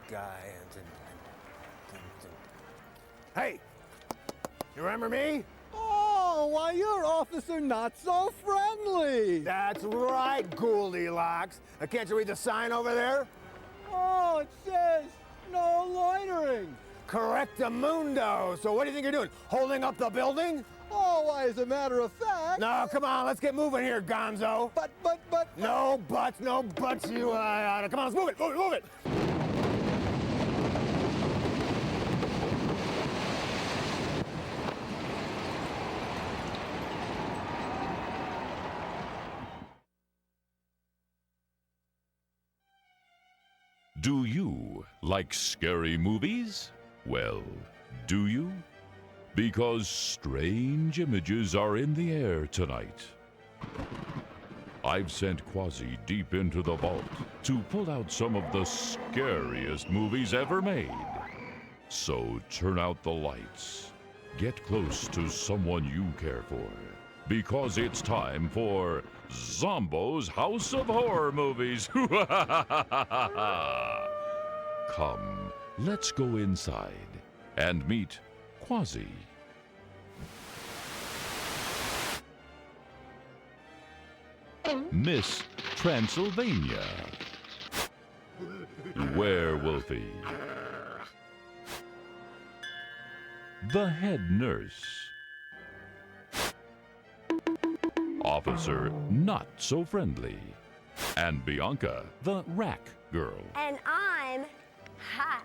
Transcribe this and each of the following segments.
guy. Hey, you remember me? Oh, why, you're Officer Not So Friendly. That's right, Goldilocks. Can't you read the sign over there? Oh, it says no loitering. Correctamundo. So what do you think you're doing? Holding up the building? Oh, why, as a matter of fact. No, come on, let's get moving here, Gonzo. But. No buts, no buts, you, come on, let's move it, move it. Do you like scary movies? Well, do you? Because strange images are in the air tonight. I've sent Quasi deep into the vault to pull out some of the scariest movies ever made. So turn out the lights, get close to someone you care for, because it's time for Zombo's House of Horror Movies. Come, let's go inside and meet Quasi. Miss Transylvania. Werewolfy. The head nurse. Officer Not So Friendly. And Bianca, the rack girl. And I'm hot.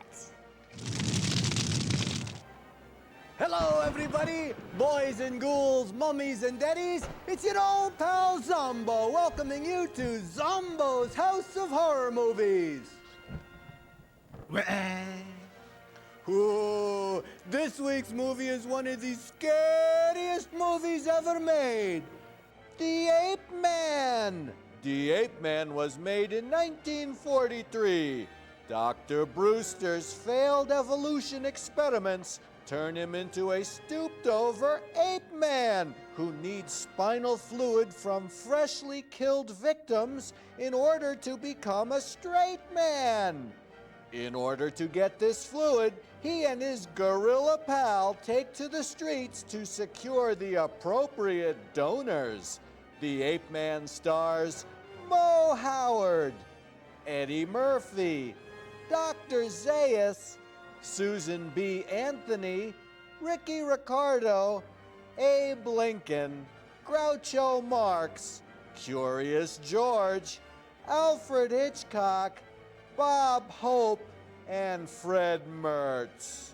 Hello, everybody, boys and ghouls, mummies and daddies. It's your old pal Zombo, welcoming you to Zombo's House of Horror Movies. Ooh, this week's movie is one of the scariest movies ever made. The Ape Man. The Ape Man was made in 1943. Dr. Brewster's failed evolution experiments turn him into a stooped-over ape man who needs spinal fluid from freshly killed victims in order to become a straight man. In order to get this fluid, he and his gorilla pal take to the streets to secure the appropriate donors. The Ape Man stars Mo Howard, Eddie Murphy, Dr. Zayas, Susan B. Anthony, Ricky Ricardo, Abe Lincoln, Groucho Marx, Curious George, Alfred Hitchcock, Bob Hope, and Fred Mertz.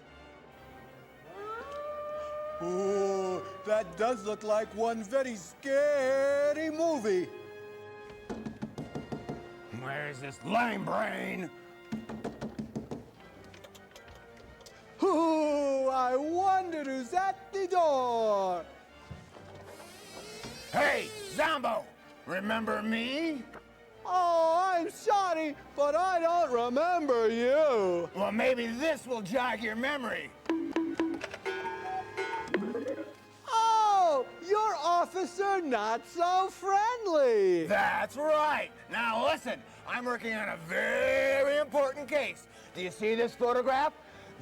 Ooh, that does look like one very scary movie. Where's this lame brain? Ooh, I wonder who's at the door. Hey, Zombo, remember me? Oh, I'm sorry, but I don't remember you. Well, maybe this will jog your memory. Oh, you're Officer Not So Friendly. That's right. Now listen, I'm working on a very important case. Do you see this photograph?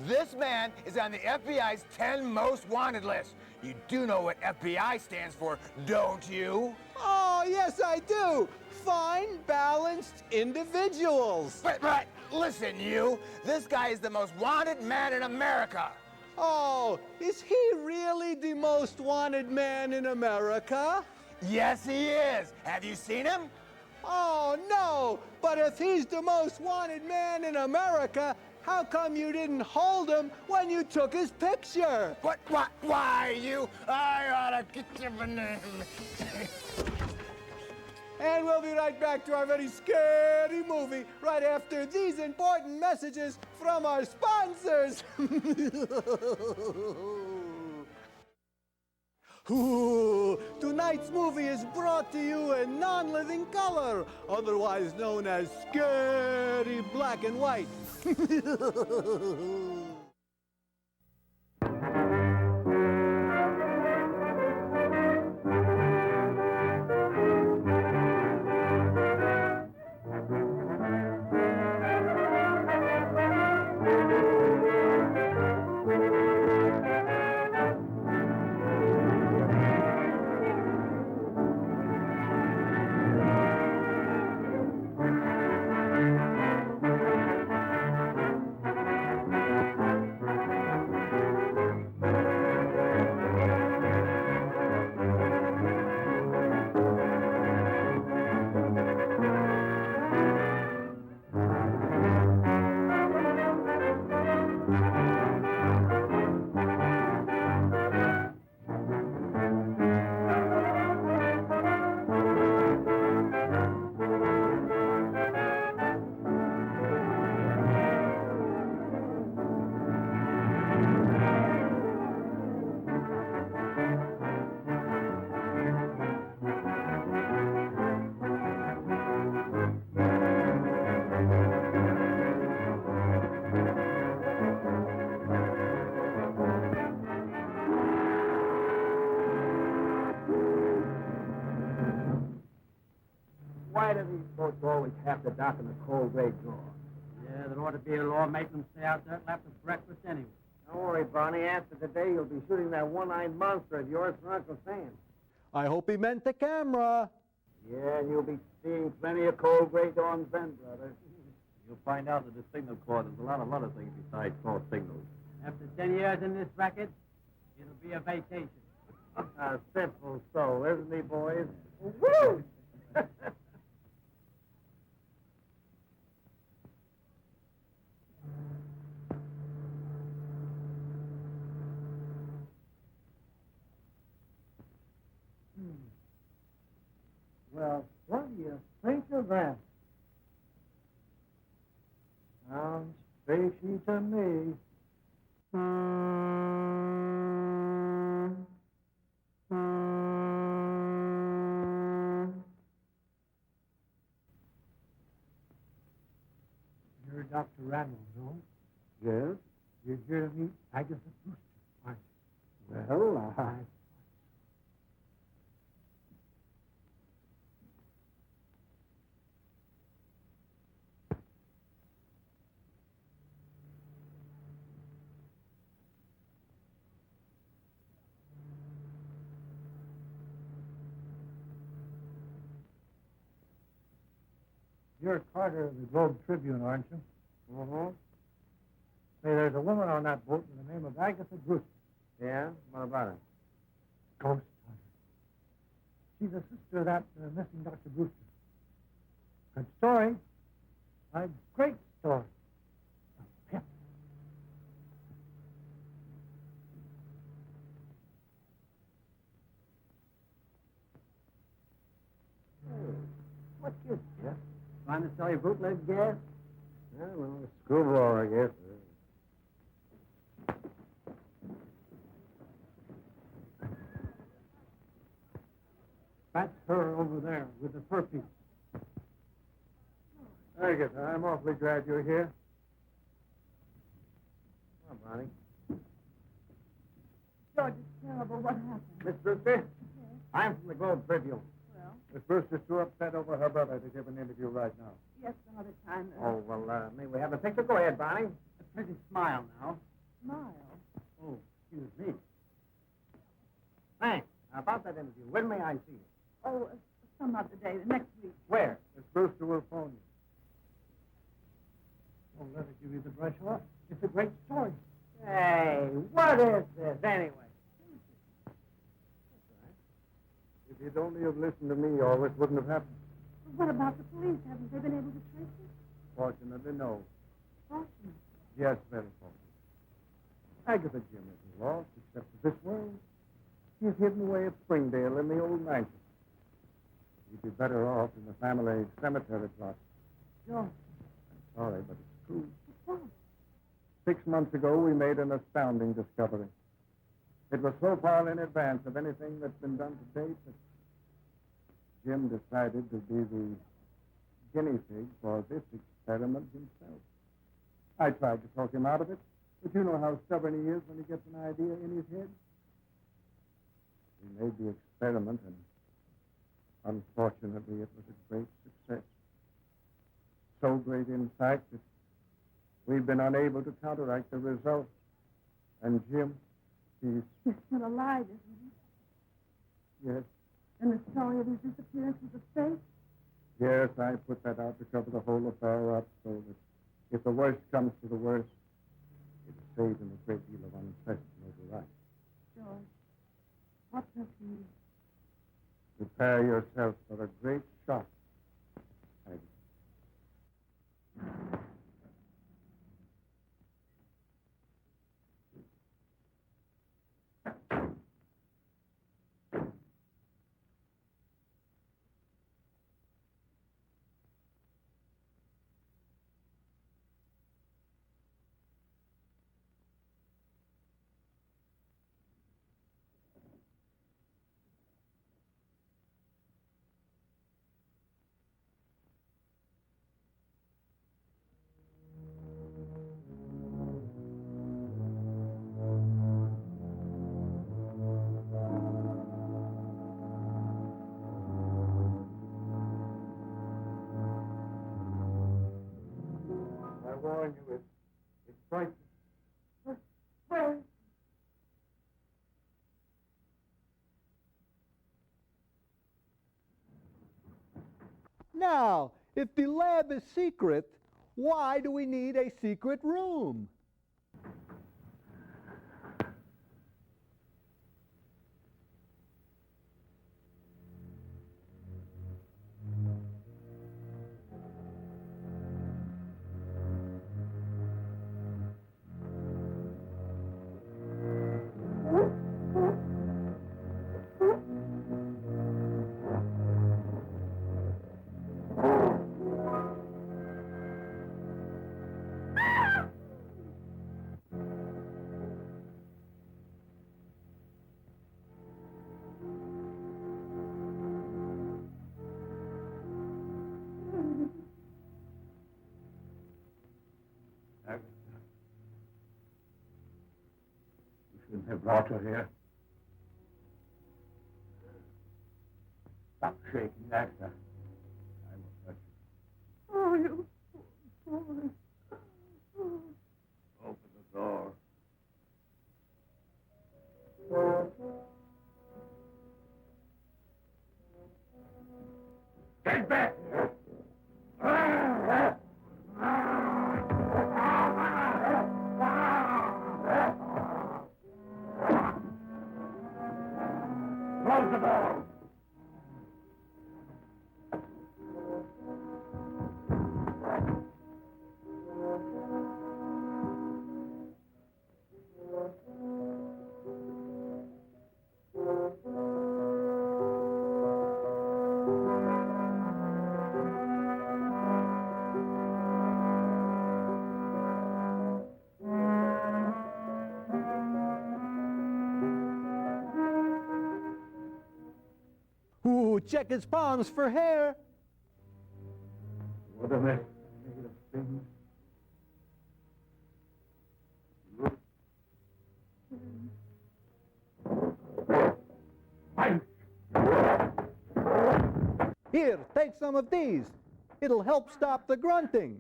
This man is on the FBI's 10 most wanted list. You do know what FBI stands for, don't you? Oh, yes, I do. Fine, balanced individuals. But listen, you. This guy is the most wanted man in America. Oh, is he really the most wanted man in America? Yes, he is. Have you seen him? Oh, no. But if he's the most wanted man in America, how come you didn't hold him when you took his picture? What? Why, you? I ought to get your banana. And we'll be right back to our very scary movie right after these important messages from our sponsors. Ooh, tonight's movie is brought to you in non-living color, otherwise known as scary black and white. boats always have to dock in the cold gray drawer. Yeah, there ought to be a law making them stay out there till after breakfast anyway. Don't worry, Barney. After today, you'll be shooting that one-eyed monster of yours for Uncle Sam. I hope he meant the camera. Yeah, and you'll be seeing plenty of cold gray dawns then, brother. You'll find out that the signal corps there's a lot of other things besides false signals. After 10 years in this racket, it'll be a vacation. A simple soul, isn't he, boys? Woo! Well, what do you think of that? Sounds fishy to me. You're Dr. Randall, no? Yes? You're here to meet Agatha Brewster, aren't you? Well, You're Carter of the Globe Tribune, aren't you? Mm-hmm. Say, there's a woman on that boat with the name of Agatha Brewster. Yeah? What about her? Ghost hunter. She's a sister of that missing Dr. Brewster. Good story. A great story. A pip. What's this, Jeff? Trying to sell you bootleg gas? Yeah, well, a screwball, I guess. That's her over there with the fur piece. Agatha, I'm awfully glad you're here. Come on, Bonnie. George, it's terrible. What happened? Miss Brewster? I'm from the Globe Tribune. Well, Miss Brewster's too upset over her brother to give an interview right now. yes, another time. Oh, well, may we have a picture? Go ahead, Bonnie. A pretty smile now. Smile. Oh, excuse me. Thanks. Now, about that interview, when may I see you? Oh, some other day, next week. Where? Miss Brewster will phone you. Well, let her give you the brush off. It's a great story. Hey, what is this, anyway? If you'd only have listened to me, all this wouldn't have happened. What about the police? Haven't they been able to trace it? Fortunately, no. Fortunate. Yes, very fortunate. Agatha Jim isn't lost, except for this world. She's hidden away at Springdale in the old mansion. You'd be better off in the family cemetery plot. George. I'm sorry, but it's true. What? 6 months ago, we made an astounding discovery. It was so far in advance of anything that's been done to date that Jim decided to be the guinea pig for this experiment himself. I tried to talk him out of it, but you know how stubborn he is when he gets an idea in his head. We made the experiment, and unfortunately, it was a great success. So great, in fact, that we've been unable to counteract the results. And Jim, he's... He's still alive, isn't he? Yes, And the story of his disappearance was a fake? yes, I put that out to cover the whole affair up so that if the worst comes to the worst, it'll save him a great deal of unpleasant notoriety. George, what does he... Prepare yourself for a great shock, Aggie. warn you, it's frightening. Where? Now, if the lab is secret, why do we need a secret room? You shouldn't have brought her here. Stop shaking, Agatha. I will touch you. Oh, you poor boy. Oh. Open the door. Get back here! Close the door! Ooh, check his palms for hair. What a mess made of things. Here, take some of these. It'll help stop the grunting.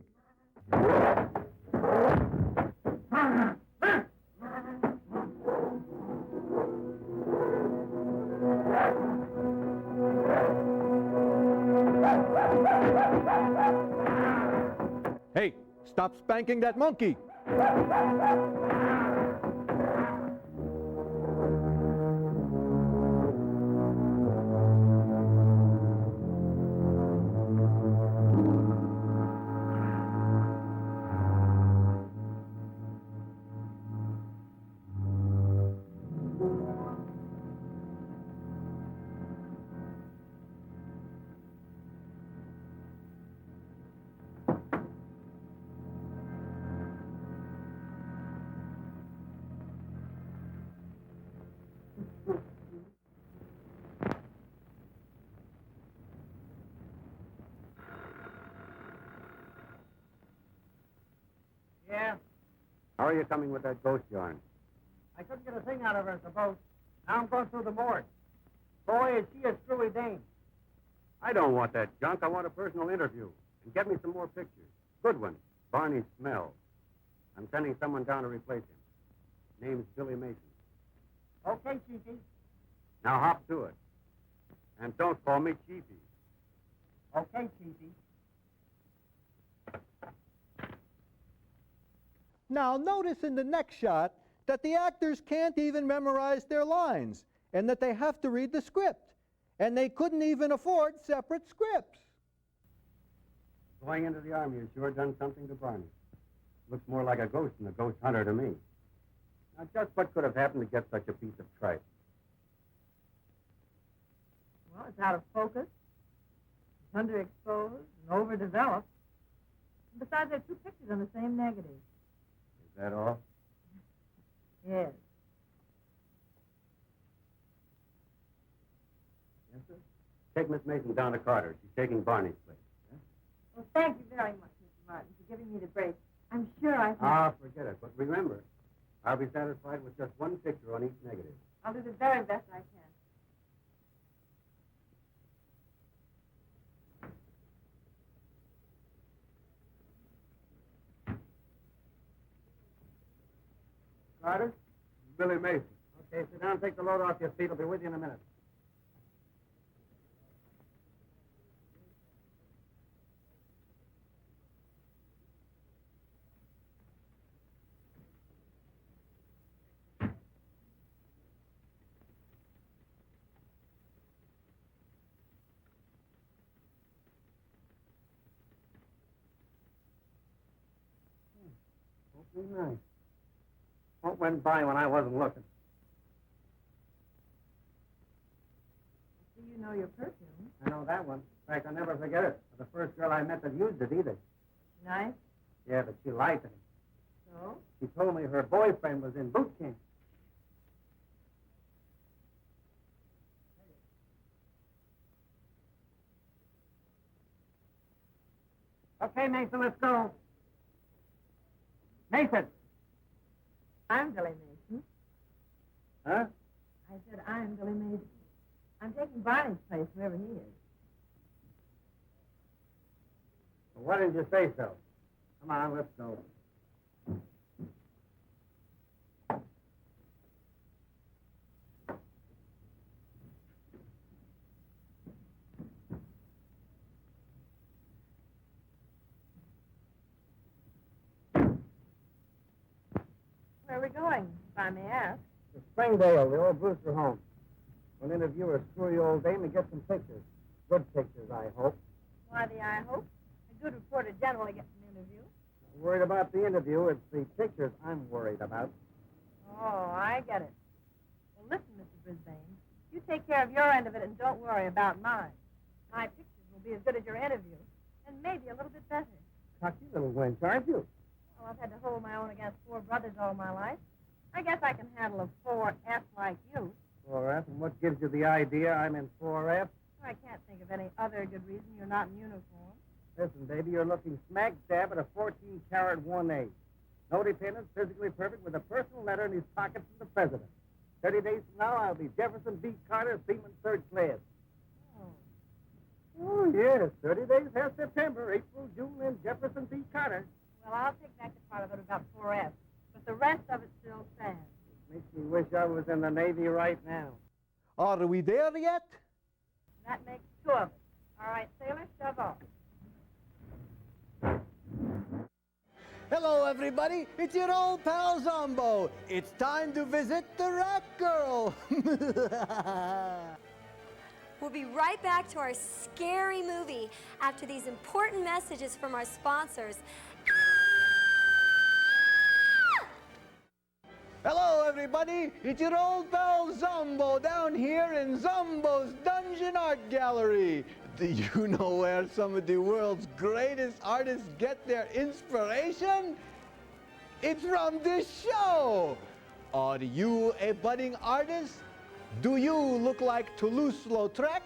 Hey, stop spanking that monkey. Yeah? How are you coming with that ghost yarn? I couldn't get a thing out of her at the boat. Now I'm going through the morgue. Boy, is she a screwy dame. I don't want that junk. I want a personal interview. And get me some more pictures. Good ones. Barney Smell. I'm sending someone down to replace him. Name's Billy Mason. Okay, Chiefy. Now hop to it. And don't call me Chiefy. Okay, Chiefy. Now notice in the next shot that the actors can't even memorize their lines and that they have to read the script. And they couldn't even afford separate scripts. Going into the Army has sure done something to Barney. Looks more like a ghost than a ghost hunter to me. Now, just what could have happened to get such a piece of tripe? Well, it's out of focus, it's underexposed, and overdeveloped. Besides, there are two pictures on the same negative. Is that all? Yes. Yes, sir. Take Miss Mason down to Carter. She's taking Barney's place. Well, thank you very much, Mr. Martin, for giving me the break. I'm sure I can... Ah, forget it. But remember, I'll be satisfied with just one picture on each negative. I'll do the very best I can. Carter? Billy Mason. Okay, sit down, take the load off your feet. I'll be with you in a minute. Awfully nice. What went by when I wasn't looking? Do you know your perfume? I know that one. In fact, I'll never forget it. The first girl I met that used it either. Nice. Yeah, but she lied to me. So? She told me her boyfriend was in boot camp. Okay, Mason, let's go. Mason! I'm Billy Mason. Huh? I said I'm Billy Mason. I'm taking Barney's place, whoever he is. Well, why didn't you say so? Come on, let's go. Where are we going, if I may ask? To Springdale, the old Brewster home. We'll interview her screwy old dame and get some pictures. Good pictures, I hope. Why the I hope? A good reporter generally gets an interview. Not worried about the interview. It's the pictures I'm worried about. Oh, I get it. Well, listen, Mr. Brisbane. You take care of your end of it and don't worry about mine. My pictures will be as good as your interview, and maybe a little bit better. Cocky little wench, aren't you? Well, I've had to hold my own against four brothers all my life. I guess I can handle a 4F like you. 4F, and what gives you the idea I'm in 4F? I can't think of any other good reason you're not in uniform. Listen, baby, you're looking smack dab at a 14-carat 1A. No dependents, physically perfect, with a personal letter in his pocket from the president. 30 days from now, I'll be Jefferson B. Carter, Seaman 3rd class. Oh, yes, 30 days past September, April, June, and Jefferson B. Carter. Well, I'll take back the part of it about 4F, but the rest of it still stands. Makes me wish I was in the Navy right now. Are we there yet? That makes two of us. All right, sailor, shove off. Hello, everybody. It's your old pal Zombo. It's time to visit the Rat Girl. We'll be right back to our scary movie after these important messages from our sponsors. Hello, everybody. It's your old pal Zombo down here in Zombo's Dungeon Art Gallery. Do you know where some of the world's greatest artists get their inspiration? It's from this show. Are you a budding artist? Do you look like Toulouse-Lautrec?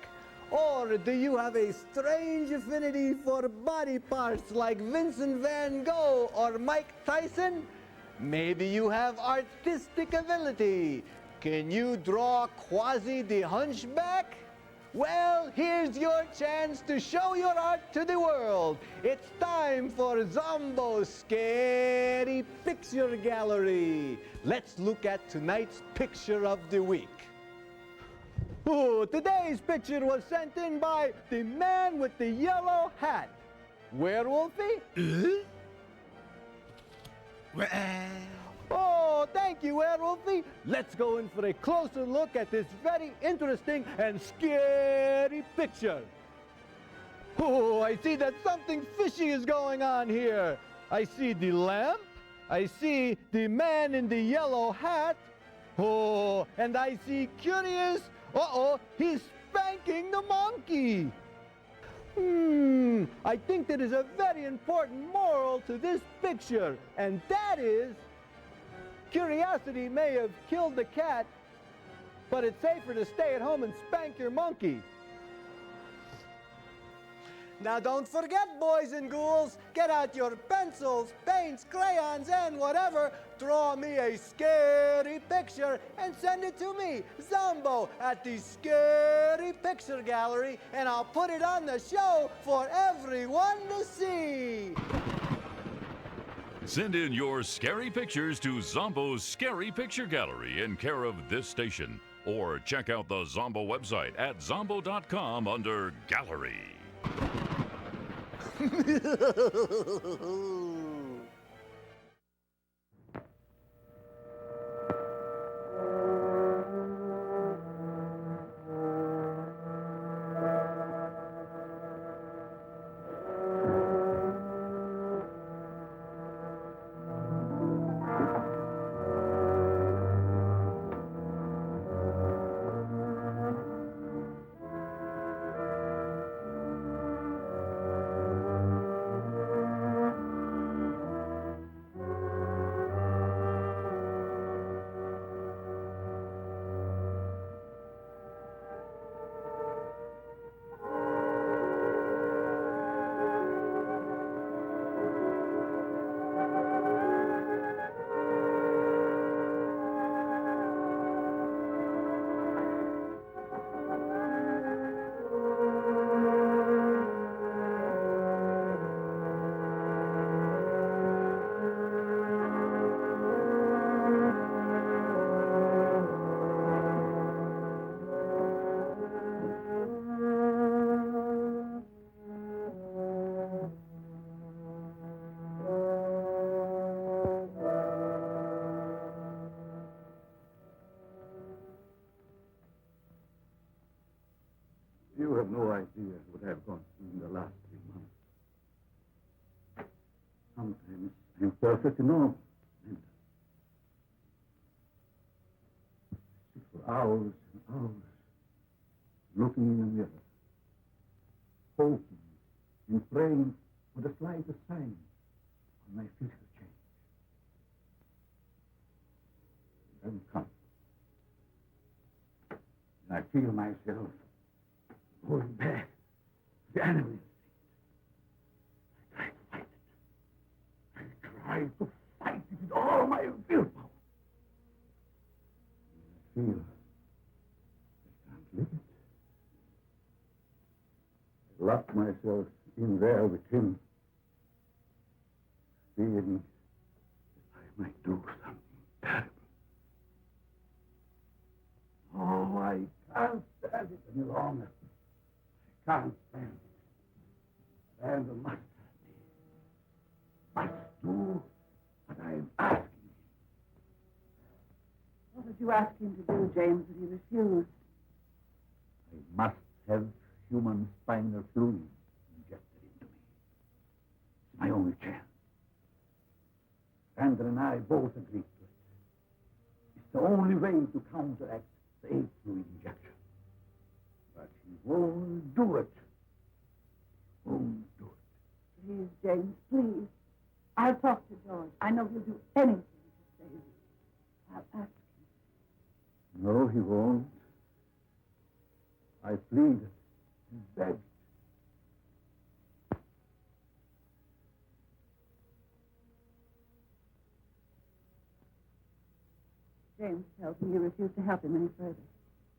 Or do you have a strange affinity for body parts like Vincent van Gogh or Mike Tyson? Maybe you have artistic ability. Can you draw Quasi the Hunchback? Well, here's your chance to show your art to the world. It's time for Zombo's Scary Picture Gallery. Let's look at tonight's picture of the week. Oh, today's picture was sent in by the man with the yellow hat. Werewolfie? Oh, thank you, Werewolfie. Let's go in for a closer look at this very interesting and scary picture. Oh, I see that something fishy is going on here. I see the lamp. I see the man in the yellow hat. Oh, and I see Curious. Uh-oh, he's spanking the monkey. I think there is a very important moral to this picture, and that is, curiosity may have killed the cat, but it's safer to stay at home and spank your monkey. Now don't forget, boys and ghouls, get out your pencils, paints, crayons, and whatever. Draw me a scary picture and send it to me, Zombo, at the Scary Picture Gallery, and I'll put it on the show for everyone to see. Send in your scary pictures to Zombo's Scary Picture Gallery in care of this station. Or check out the Zombo website at zombo.com under Gallery. You have no idea what I've gone through in the last 3 months. Sometimes I'm perfectly normal. And I sit for hours and hours looking in the mirror, hoping and praying for the slightest sign of my future change. It doesn't come. And I feel myself going back to the animal instinct. I try to fight it with all my willpower. I feel I can't live it. I lock myself in there with him, fearing that I might do something terrible. Oh, I can't stand it any longer. Can't stand it. And the must do what I'm asking him. What did you ask him to do, James, that he refused? I must have human spinal fluid injected into me. It's my only chance. Sandra and I both agreed to it. It's the only way to counteract the ape fluid injection. But he won't do it. Won't do it. Please, James, please. I'll talk to George. I know he'll do anything to save you. I'll ask him. No, he won't. I pleaded and begged. James tells me you refused to help him any further.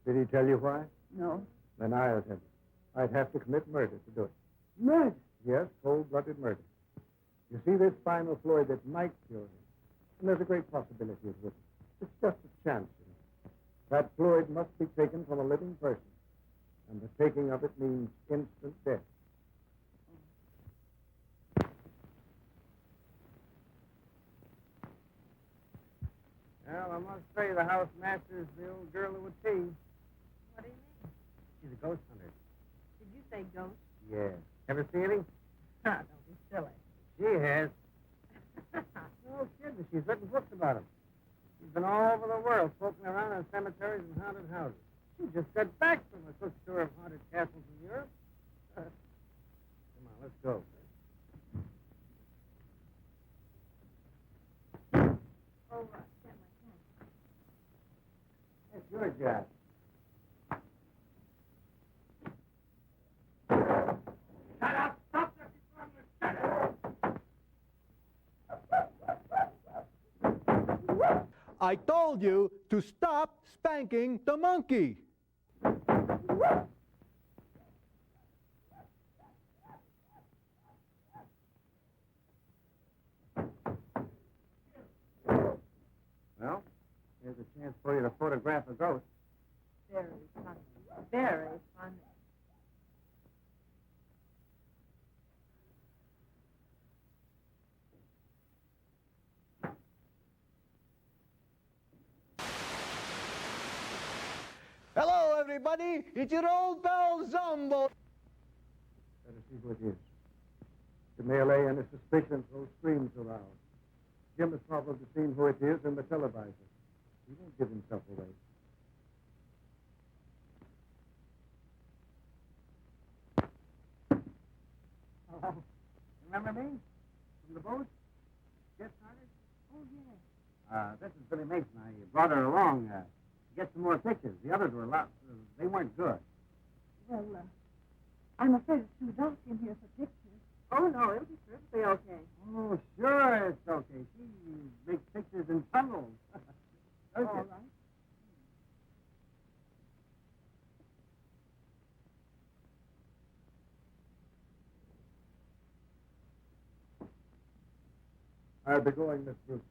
Did he tell you why? No. Then I'll tell you. I'd have to commit murder to do it. Murder? Yes, cold-blooded murder. You see this spinal fluid that might cure him, and there's a great possibility it wouldn't. It's just a chance. That fluid must be taken from a living person, and the taking of it means instant death. Well, I must say the housemaster's the old girl of a tea. What do you mean? She's a ghost hunter. Did you say ghost? Yeah. Ever see any? Don't be silly. She has. No kidding. She's written books about them. She's been all over the world, poking around in cemeteries and haunted houses. She just got back from a cook tour of haunted castles in Europe. Come on, let's go. Oh, get my pen. That's your job. Shut up! Stop that! Shut up! I told you to stop spanking the monkey. chance for you to photograph a ghost. Very funny. Very funny. Hello, everybody. It's your old pal Zombo. Better see who it is. The melee and the suspicion throw screams around. Jim has probably seen who it is in the televisor. He won't give himself away. Oh, remember me? From the boat? Jess Carter? Oh, yes. This is Billy Mason. I brought her along to get some more pictures. The others were they weren't good. Well, I'm afraid it's too dark in here for pictures. Oh, no, it'll be perfectly okay. Oh, sure it's okay. She makes pictures in tunnels. All right. I'll be going, Miss Brewster.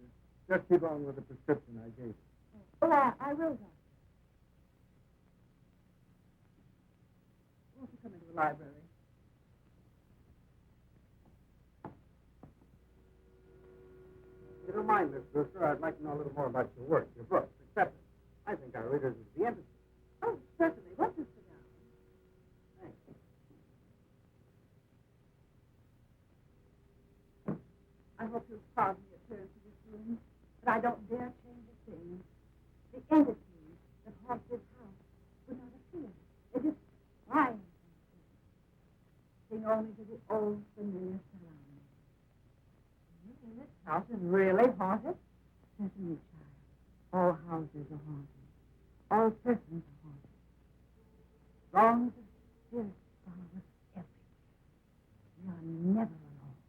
Just keep on with the prescription I gave you. Oh, I will, Doctor. Won't you come into the library? If you don't mind, Miss Brewster, I'd like to know a little more about your work, your books, etc. I think our readers would be interested. Oh, certainly. Won't you sit down? Thanks. I hope you'll pardon the appearance of this room, but I don't dare change a thing. The entity that haunts this house would not appear. It is quiet. Sing only to the old familiar surroundings. You mean this house is really haunted? Certainly, child. All houses are haunted. All persons are haunted. Songs of spirits follow us everywhere. We are never alone.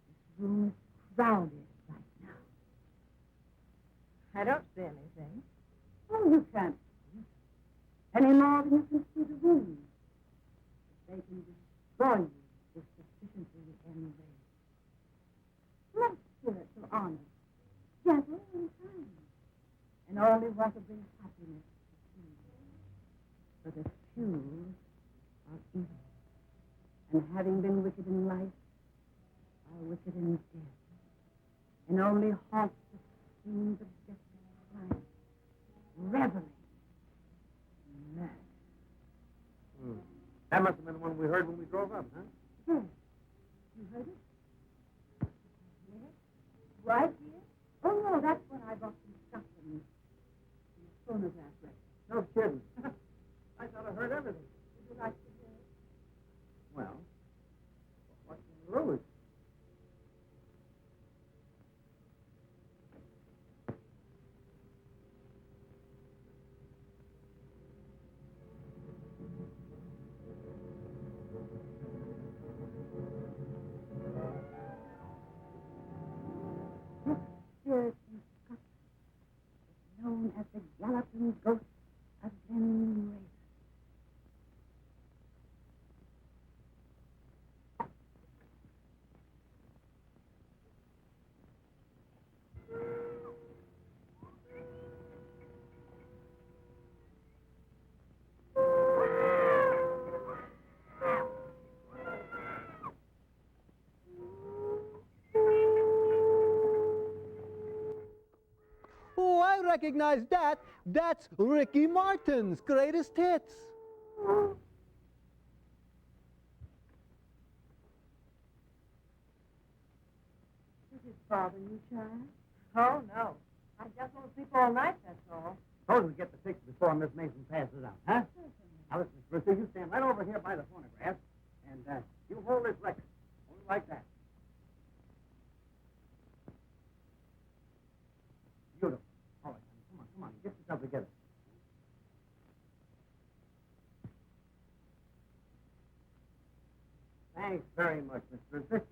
This room is crowded right now. I don't see anything. Oh, you can't see it. Any more than you can see the wind. They can destroy you if sufficiently enraged. Let spirits of honor, gentle and kind, and only want to bring happiness to few. But the few are evil, and having been wicked in life, are wicked in death, and only haunt the scenes of desperate crime, reveling in murder. That must have been the one we heard when we drove up, huh? Yes. You heard it? Yes. Right here? Oh, no, that's what I bought from Scotland. The phonograph record. No kidding. I thought I heard everything. Would you like to hear it? Well, what can you lose? This spirit in Scotland is known as the galloping ghost of Glen Raven. Oh, I recognize that. That's Ricky Martin's greatest hits. Does it bother you, child? Oh, no. I just won't sleep all night, that's all. Suppose we get the picture before Miss Mason passes out, huh? Now, listen, Miss Brewster, you stand right over here by the phonograph, and you hold this record, only like that. Beautiful. All right, honey, come on, get yourself together. Thanks very much, Miss Brewster.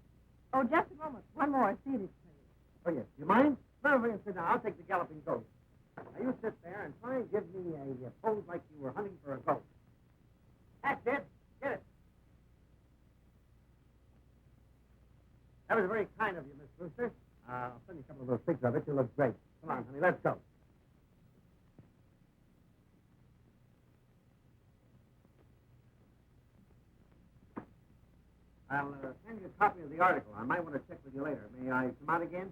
Oh, just a moment. One more. Seated, please. Oh, yes. You mind? No, no, sit down. I'll take the galloping ghost. Now, you sit there and try and give me a pose like you were hunting for a ghost. That's it. Get it. That was very kind of you, Miss Brewster. I'll send you a couple of those pictures of it. You look great. Come on, honey, let's go. I'll send you a copy of the article. I might want to check with you later. May I come out again?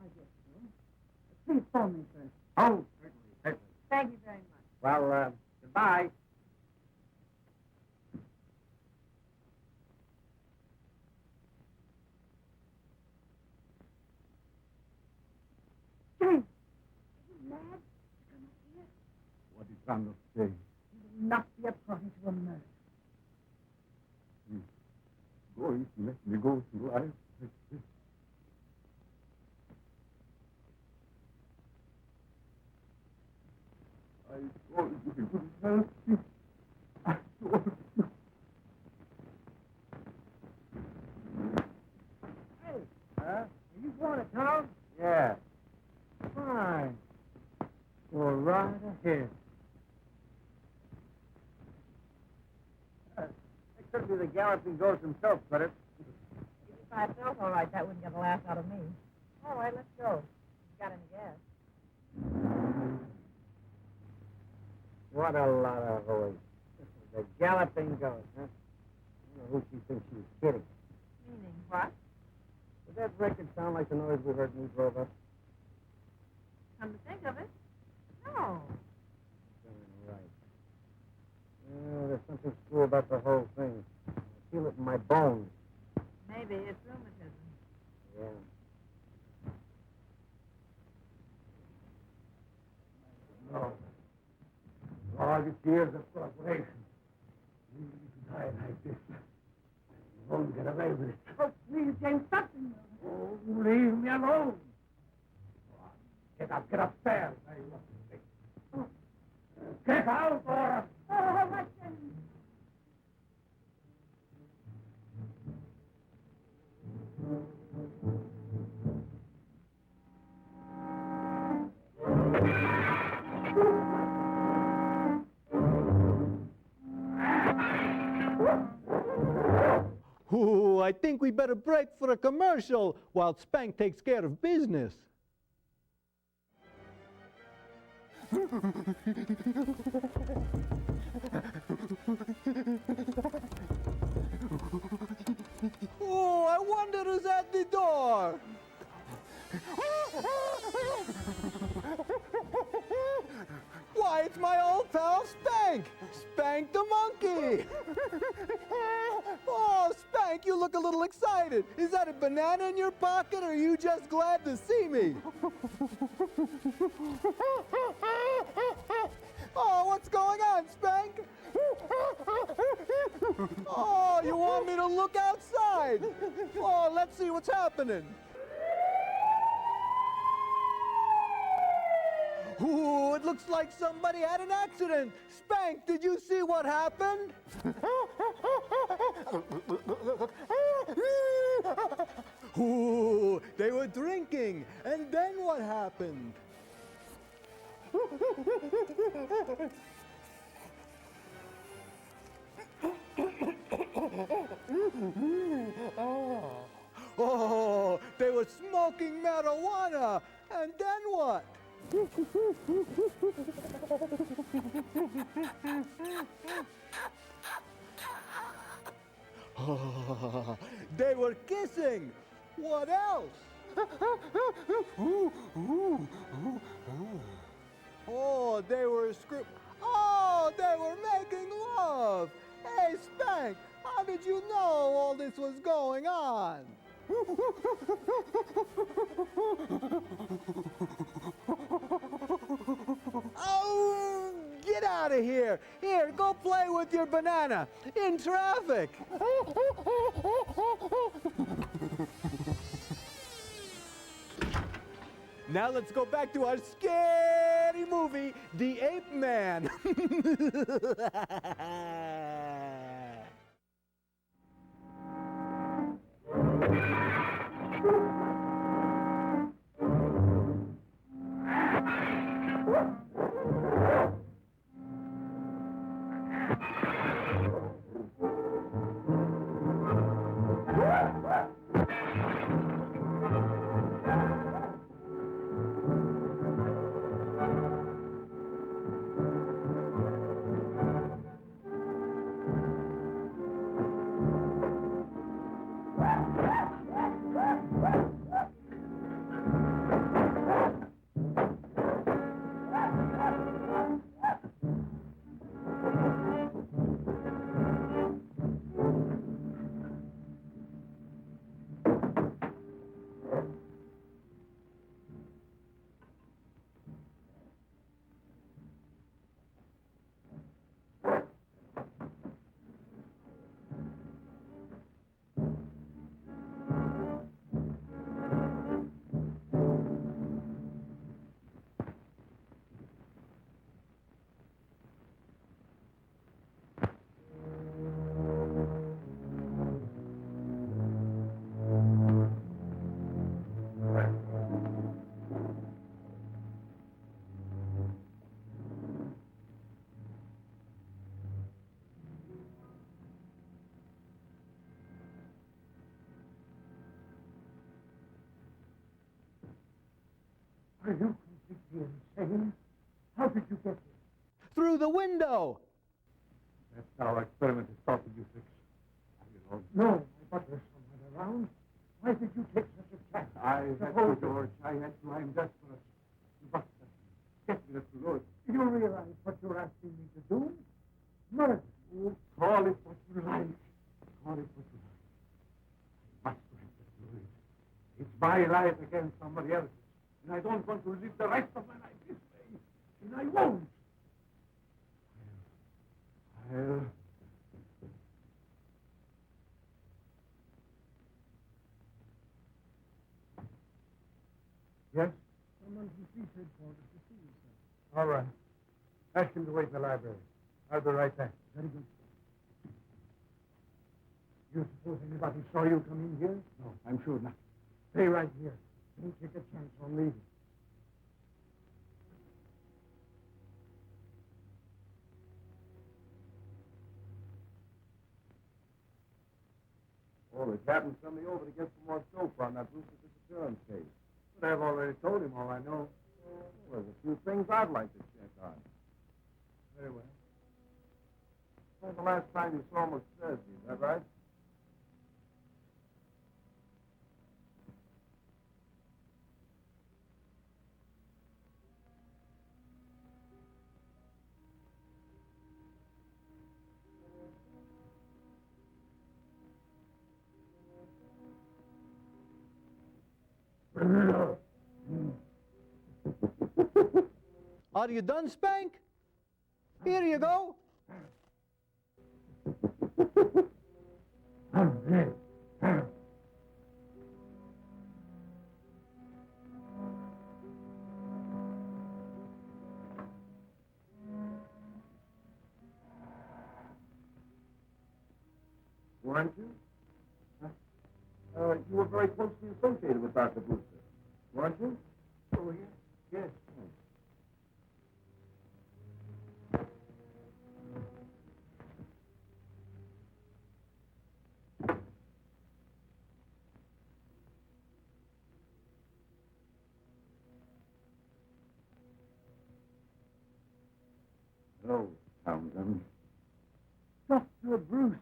I guess so. Please phone me first. Oh, certainly, certainly. Thank you very much. Well, goodbye. James, are you mad to come up here? What is Randolph saying? You will not be a party to a murder. Going to let me go through life like this. I told you he wouldn't help me. I told you. Hey, are you going to town? Yeah. Fine. Go right ahead. That could be the galloping ghost himself, could it? If I felt all right, that wouldn't get a laugh out of me. All right, let's go. You got any gas? What a lot of hooey. The galloping ghost, huh? I don't know who she thinks she's kidding. Meaning what? Did that record sound like the noise we heard when we drove up? Come to think of it, no. Right. There's something screwy about the whole thing. I feel it in my bones. Maybe it's rheumatism. Yeah. No. All these years of cooperation. You die like this. You won't get away with it. Oh, please, James, something. Oh, leave me alone. Get upstairs. I want to say. Get out, or... Oh, my James. Ooh, I think we better break for a commercial while Spank takes care of business. Oh, I wonder who's at the door. Why, it's my old pal Spank! Spank the monkey! Oh, Spank, you look a little excited. Is that a banana in your pocket, or are you just glad to see me? Oh, what's going on, Spank? Oh, you want me to look outside? Oh, let's see what's happening. Ooh, it looks like somebody had an accident. Spank, did you see what happened? Ooh, they were drinking. And then what happened? Oh, they were smoking marijuana. And then what? Oh, they were kissing. What else? Oh, they were Oh, they were making love. Hey, Spank, how did you know all this was going on? Oh, get out of here. Here, go play with your banana in traffic. Now let's go back to our scary movie, The Ape Man. Are you completely insane? How did you get here? Through the window. That's our experiment is stopping you, Fix. No, my butler's somewhere around. Why did you take such a chance? I had to, George. I had to. I'm desperate. But get me the truth. You realize what you're asking me to do? Murder. Oh, call it what you like. Call it what you like. I must break the truth. It's my life against somebody else's. And I don't want to live the rest of my life this way. And I won't. I'll... Yes? Someone from police headquarters to see you, sir. All right. Ask him to wait in the library. I'll be right back. Very good. You suppose anybody saw you come in here? No, I'm sure not. Stay right here. Don't take a chance on leaving. Oh, the captain sent me over to get some more dope on that Brewster disappearance case. But I've already told him all I know. Well, there's a few things I'd like to check on. Very well. When's the last time you saw him was Thursday, is that right? Are you done, Spank? Here you go. Weren't you? You were very closely associated with Dr. Brewster, weren't you? Oh, yes. Yes. Hello, Townsend. Dr. Brewster.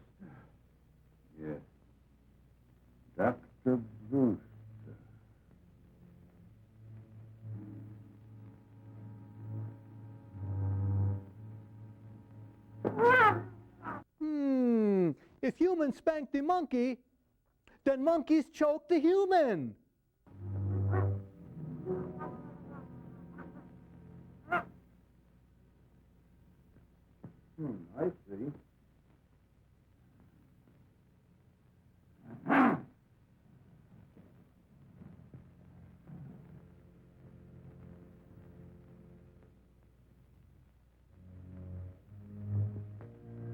Yes. Dr. Brewster. If humans spank the monkey, then monkeys choke the human. I see.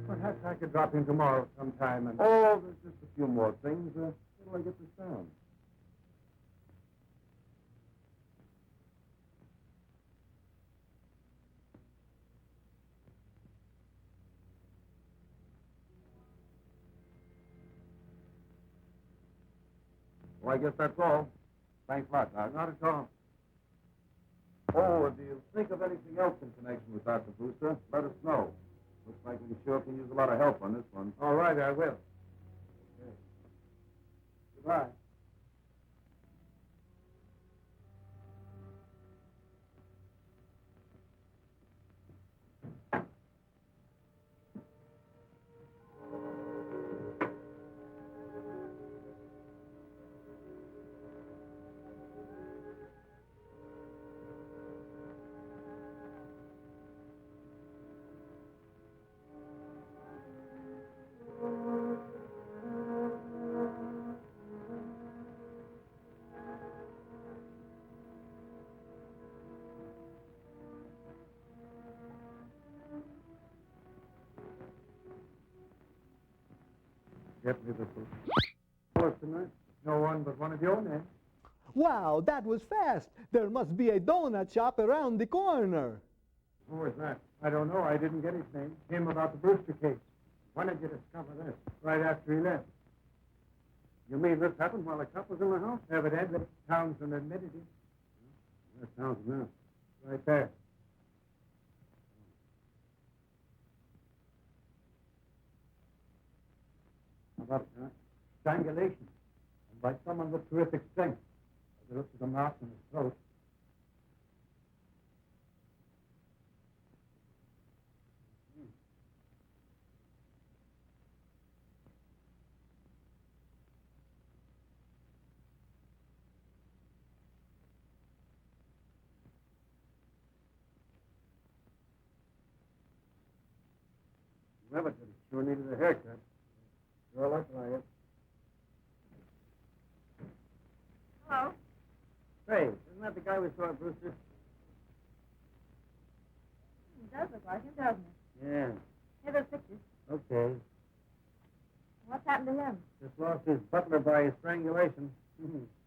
Perhaps I could drop in tomorrow sometime and... Oh, there's just a few more things. Where do I get this down? Well, I guess that's all. Thanks a lot, Doc. Not at all. Oh, if you think of anything else in connection with Dr. Brewster, let us know. Looks like we sure can use a lot of help on this one. All right, I will. Okay. Goodbye. Get me the book. Tonight? No one but one of your men. Wow, that was fast. There must be a donut shop around the corner. Who was that? I don't know. I didn't get his name. Came about the Brewster case. When did you discover this? Right after he left. You mean this happened while the cop was in the house? Evidently. Townsend admitted it. That sounds enough. Right there. How about it, strangulation? And by someone with terrific strength. As it looks at the mouth and his throat. Whoever did it sure needed a haircut. Sure looked like it. Hello? Say, isn't that the guy we saw at Brewster's? It does look like him, doesn't it? Yeah. Here, those pictures. Okay. What's happened to him? Just lost his butler by strangulation.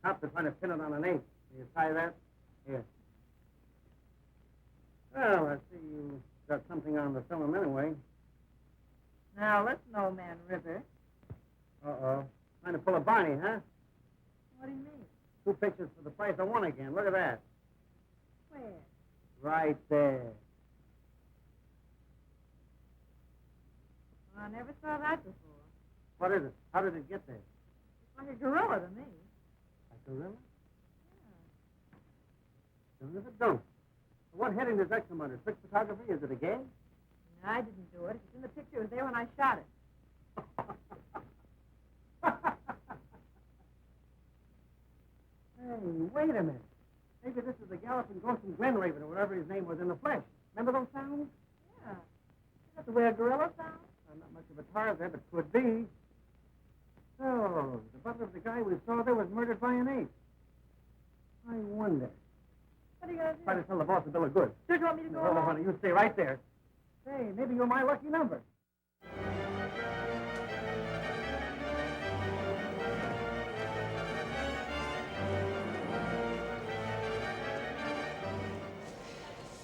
Cops are trying to pin it on an ape. Can you tie that? Here. Well, I see you got something on the film anyway. Now, listen, old man River. Uh-oh. Trying to pull a Barney, huh? What do you mean? 2 pictures for the price of 1 again. Look at that. Where? Right there. Well, I never saw that before. What is it? How did it get there? It's like a gorilla to me. A gorilla? Yeah. Don't it don't. What heading does that come under? Trick photography? Is it a game? No, I didn't do it. It's in the picture. It was there when I shot it. Hey, wait a minute. Maybe this is the galloping ghost from Glenraven or whatever his name was in the flesh. Remember those sounds? Yeah. That's the way a gorilla sounds. Not much of a Tarzan, but could be. So, the butler of the guy we saw there was murdered by an ape. I wonder. What are you going to do? Try to tell the boss a bill of goods. Don't you want me to go No, along? honey, you stay right there. Hey, maybe you're my lucky number.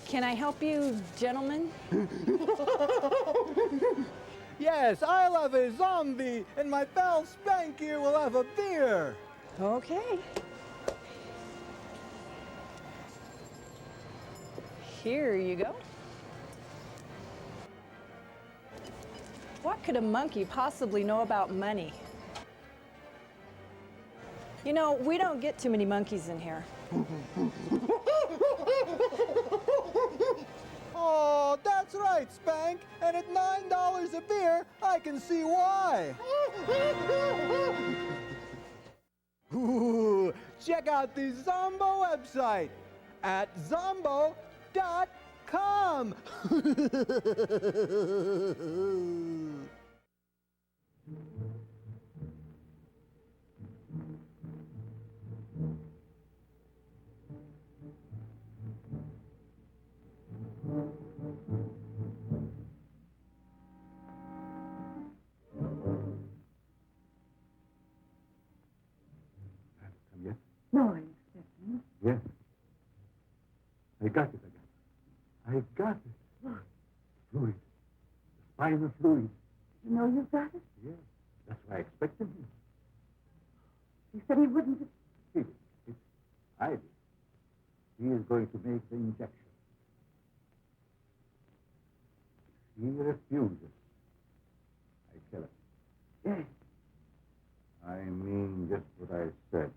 Can I help you, gentlemen? Yes, I'll have a zombie, and my pal Spank here will have a beer. Okay. Here you go. What could a monkey possibly know about money? You know, we don't get too many monkeys in here. Oh, that's right, Spank. And at $9 a beer, I can see why. Ooh, check out the Zombo website at zombo.com. Come yet? No, I'm expecting. Yes. I got it again. I got it. What? Fluid. The spinal fluid. You know you got it? Yes. That's why I expected him. You said he wouldn't have... It's I did. He is going to make the injection. If he refuses, I kill him. Yes. I mean just what I said.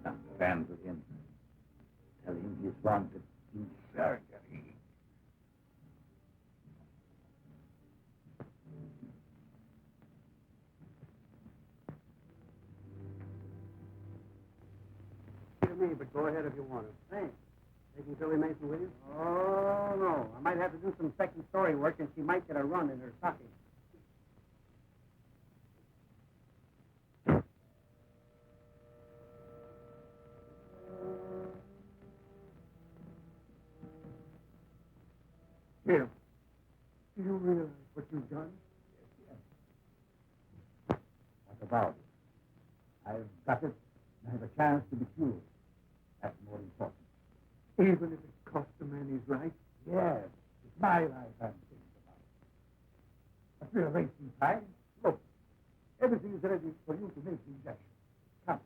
Dr. Randall in. Tell him he's wanted in surgery. To me, but go ahead if you want to. Thanks. Taking Billy Mason with you? Oh, no. I might have to do some second story work, and she might get a run in her stocking. Bill, do you realize what you've done? Yes. What about it? I'll got it, and I have a chance to be cured. That's more important. Even if it costs the man his life? Yes, it's my life I'm thinking about. But we're wasting time. Look, everything is ready for you to make the injection. Come,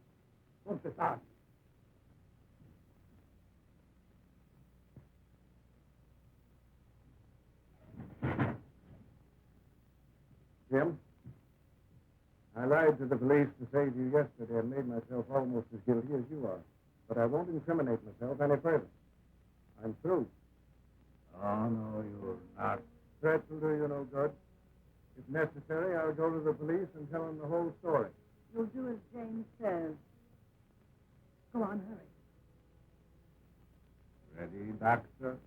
don't get on. Jim, I lied to the police to save you yesterday and made myself almost as guilty as you are. But I won't incriminate myself any further. I'm through. Oh, no, you're not. Threats will do you no good. If necessary, I'll go to the police and tell them the whole story. You'll do as James says. Go on, hurry. Ready, doctor?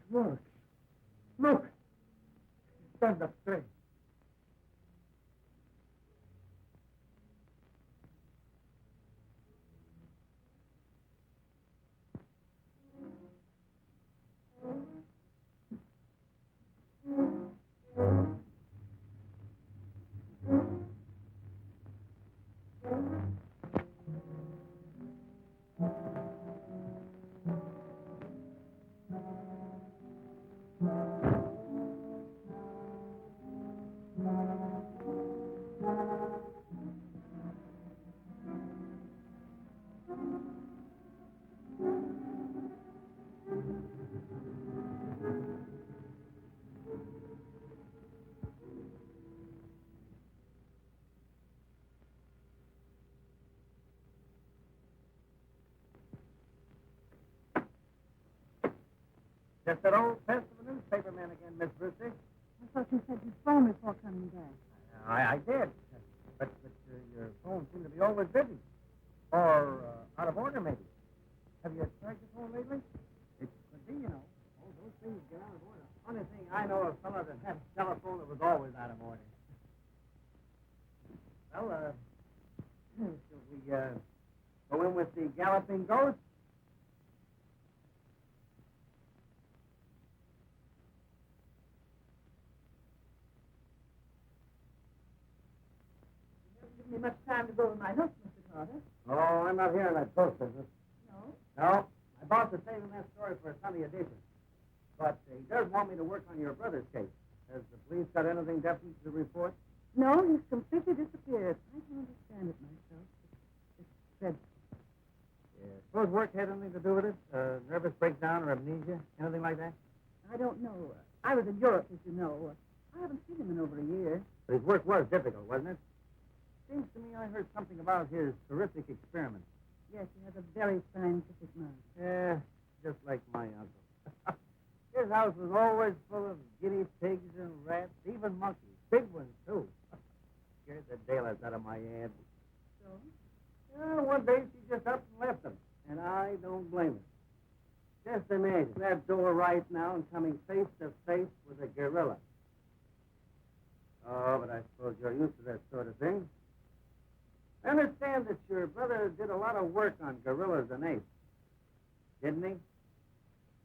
Works. Look! Stand up straight. Just that old pest of a newspaper man again, Miss Brewster. I thought you said you'd phone before coming back. I did. But your phone seemed to be always busy. Or out of order, maybe. Have you tried your phone lately? It could be, you know. Oh, those things get out of order. Only thing I know of fellow that had a telephone that was always out of order. Well, shall we go in with the galloping ghost? Give me much time to go with my hook, Mr. Carter. Oh, I'm not here in that post business. No? No. My boss is saving that story for a Sunday edition. But he does want me to work on your brother's case. Has the police got anything definite to report? No, he's completely disappeared. I don't understand it myself. It's dreadful. Yeah. Suppose work had anything to do with it? Nervous breakdown or amnesia? Anything like that? I don't know. I was in Europe, as you know. I haven't seen him in over a year. But his work was difficult, wasn't it? Seems to me I heard something about his terrific experiment. Yes, he has a very scientific mind. Yeah, just like my uncle. His house was always full of guinea pigs and rats, even monkeys. Big ones, too. Scared the daylights out of my aunt. So? Yeah, one day she just up and left them, and I don't blame her. Just imagine that door right now and coming face to face with a gorilla. Oh, but I suppose you're used to that sort of thing. I understand that your brother did a lot of work on gorillas and apes, didn't he?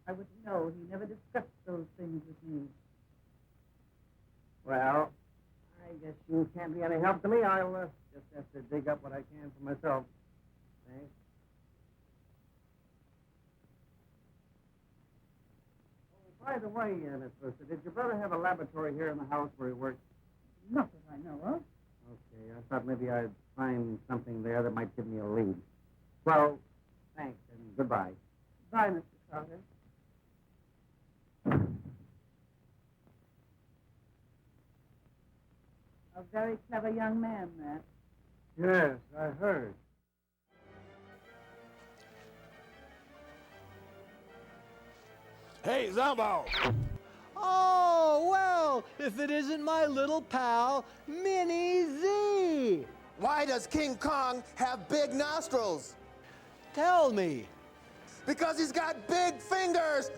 I wouldn't know. He never discussed those things with me. Well, I guess you can't be any help to me. I'll just have to dig up what I can for myself. Thanks. Oh, by the way, Miss Brewster, did your brother have a laboratory here in the house where he worked? Not that I know of. Okay, I thought maybe I'd find something there that might give me a lead. Well, thanks, and goodbye. Bye, Mr. Carter. A very clever young man, that. Yes, I heard. Hey, Zombo! Oh, well, if it isn't my little pal, Minnie Z. Why does King Kong have big nostrils? Tell me. Because he's got big fingers!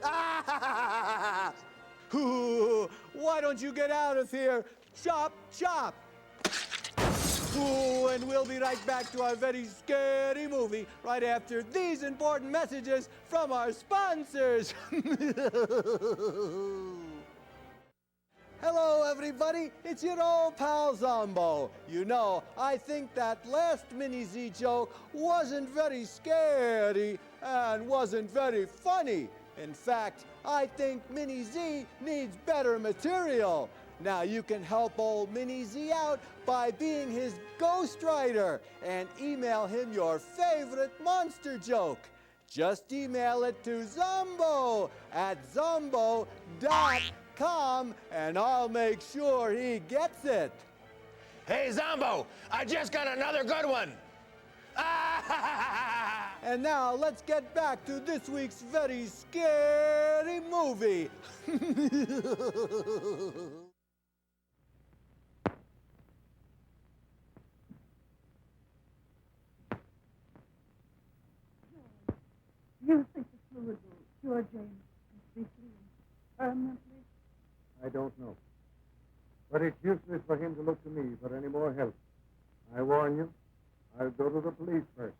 Ooh, why don't you get out of here? Chop, chop. Ooh, and we'll be right back to our very scary movie right after these important messages from our sponsors. Hello, everybody. It's your old pal Zombo. You know, I think that last Mini Z joke wasn't very scary and wasn't very funny. In fact, I think Mini Z needs better material. Now, you can help old Mini Z out by being his ghostwriter and email him your favorite monster joke. Just email it to Zombo at zombo.com and I'll make sure he gets it. Hey, Zombo, I just got another good one. And now let's get back to this week's very scary movie. You think the fluid will cure James completely and permanently? I don't know. But it's useless for him to look to me for any more help. I warn you, I'll go to the police first.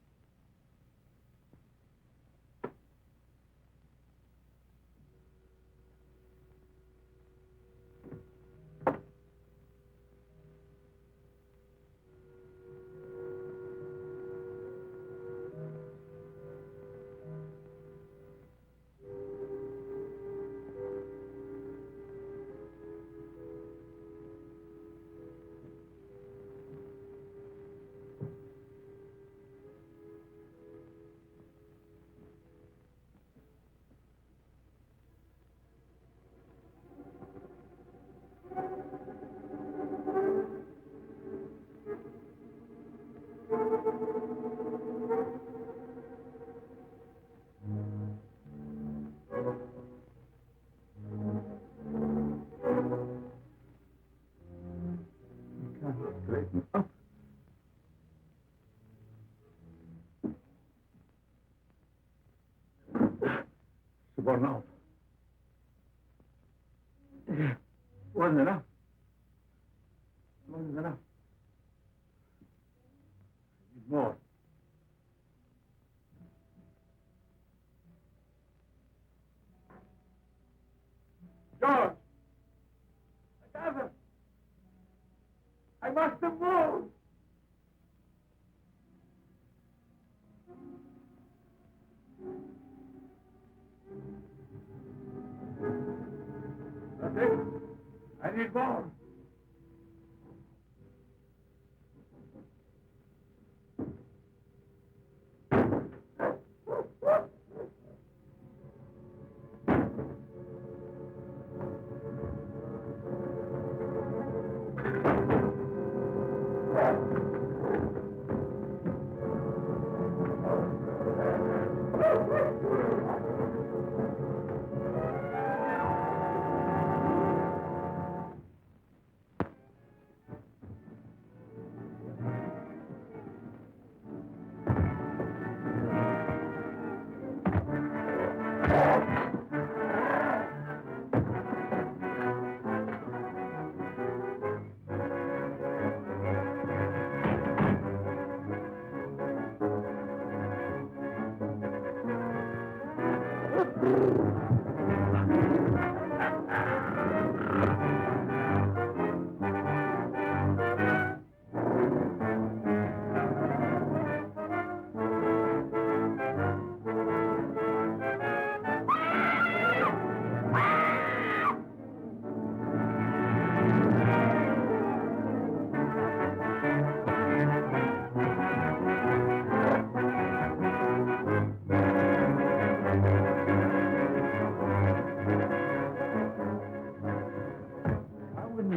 Straighten up. Born out. Wasn't enough. Wasn't enough. I need more. George! I doesn't. I must have moved. That's it. I need more.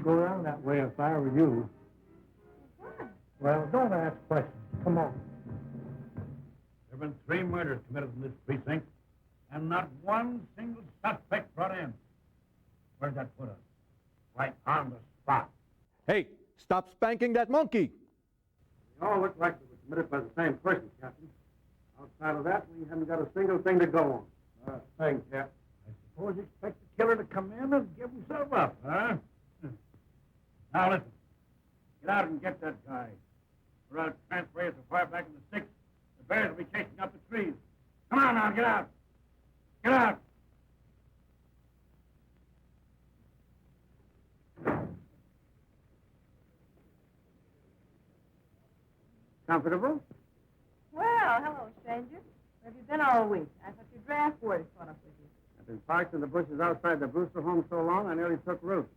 Go around that way if I were you. Well, don't ask questions. Come on. There have been 3 murders committed in this precinct, and not one single suspect brought in. Where's that put us? Right on the spot. Hey, stop spanking that monkey. They all look like they were committed by the same person, Captain. Outside of that, we haven't got a single thing to go on. Thanks, Cap. I suppose you expect the killer to come in and give himself up, huh? Now listen, get out and get that guy. Or I'll transfer you so far back in the sticks, the bears will be chasing up the trees. Come on now, get out. Get out. Comfortable? Well, hello, stranger. Where have you been all week? I thought your draft board had caught up with you. I've been parked in the bushes outside the Brewster home so long, I nearly took root.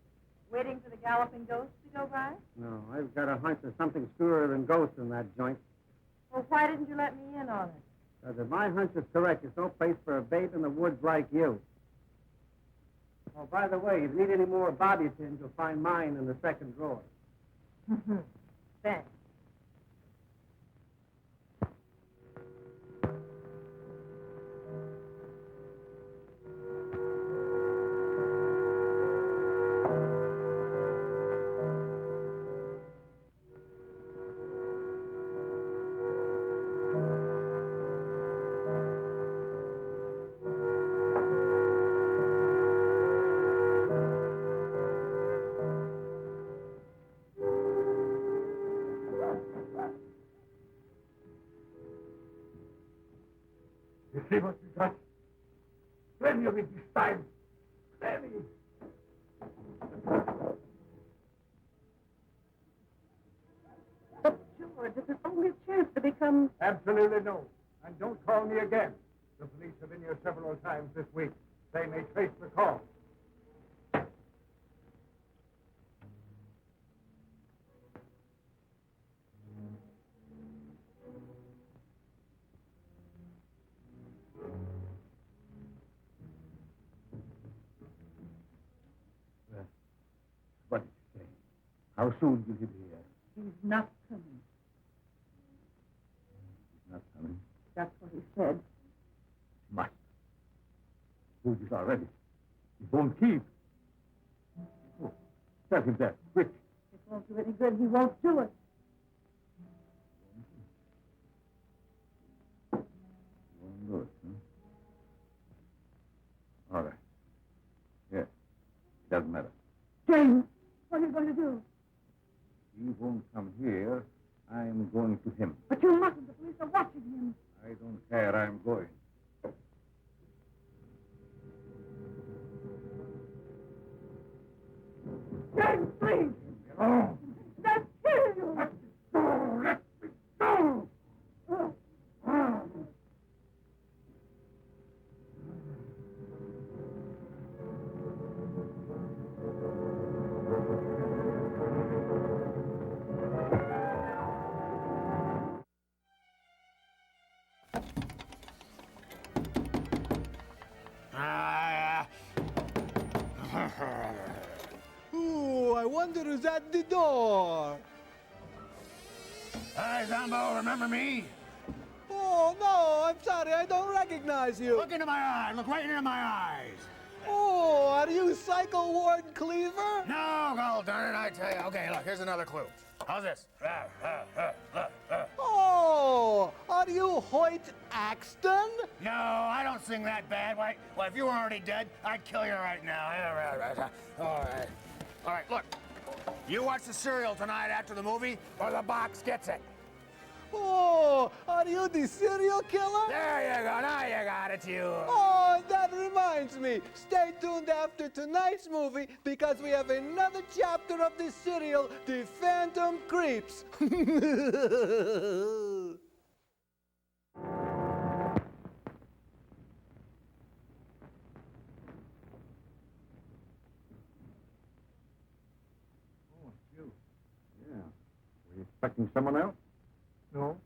Waiting for the galloping ghost to go by? No, I've got a hunch there's something screwier than ghosts in that joint. Well, why didn't you let me in on it? Because if my hunch is correct, there's no place for a babe in the woods like you. Oh, by the way, if you need any more bobby pins, you'll find mine in the second drawer. Thanks. You see what you got? Plenty of it this time. Plenty. But, George, this is only a chance to become... Absolutely no. And don't call me again. The police have been here several times this week. They may trace the call. What did you say? How soon will he be here? He's not coming. He's not coming. That's what he said. Must. Food is already. He won't keep. Oh, tell him that, quick. It won't do any good. He won't do it. He won't do it, huh? All right. Yes. Doesn't matter. James, what are you going to do? He won't come here. I am going to him. But you mustn't. The police are watching him. I don't care. I am going. James, please. Oh. They'll kill you. Let me go. Let me go. Ooh, I wonder who's at the door. Hi, Zombo, remember me? Oh, no, I'm sorry, I don't recognize you. Look into my eyes. Look right into my eyes. Oh, are you Cycle Ward Cleaver? No, God darn it, I tell you. Okay, look, here's another clue. How's this? Oh, are you Hoyt Axton? No, I don't sing that bad. Why? Well, if you were already dead, I'd kill you right now. All right. All right, look. You watch the serial tonight after the movie, or the box gets it. Oh, are Are you the serial killer? There you go. Now you got it, you. Oh, that reminds me. Stay tuned after tonight's movie because we have another chapter of this serial, The Phantom Creeps. Yeah. Were you expecting someone else? No.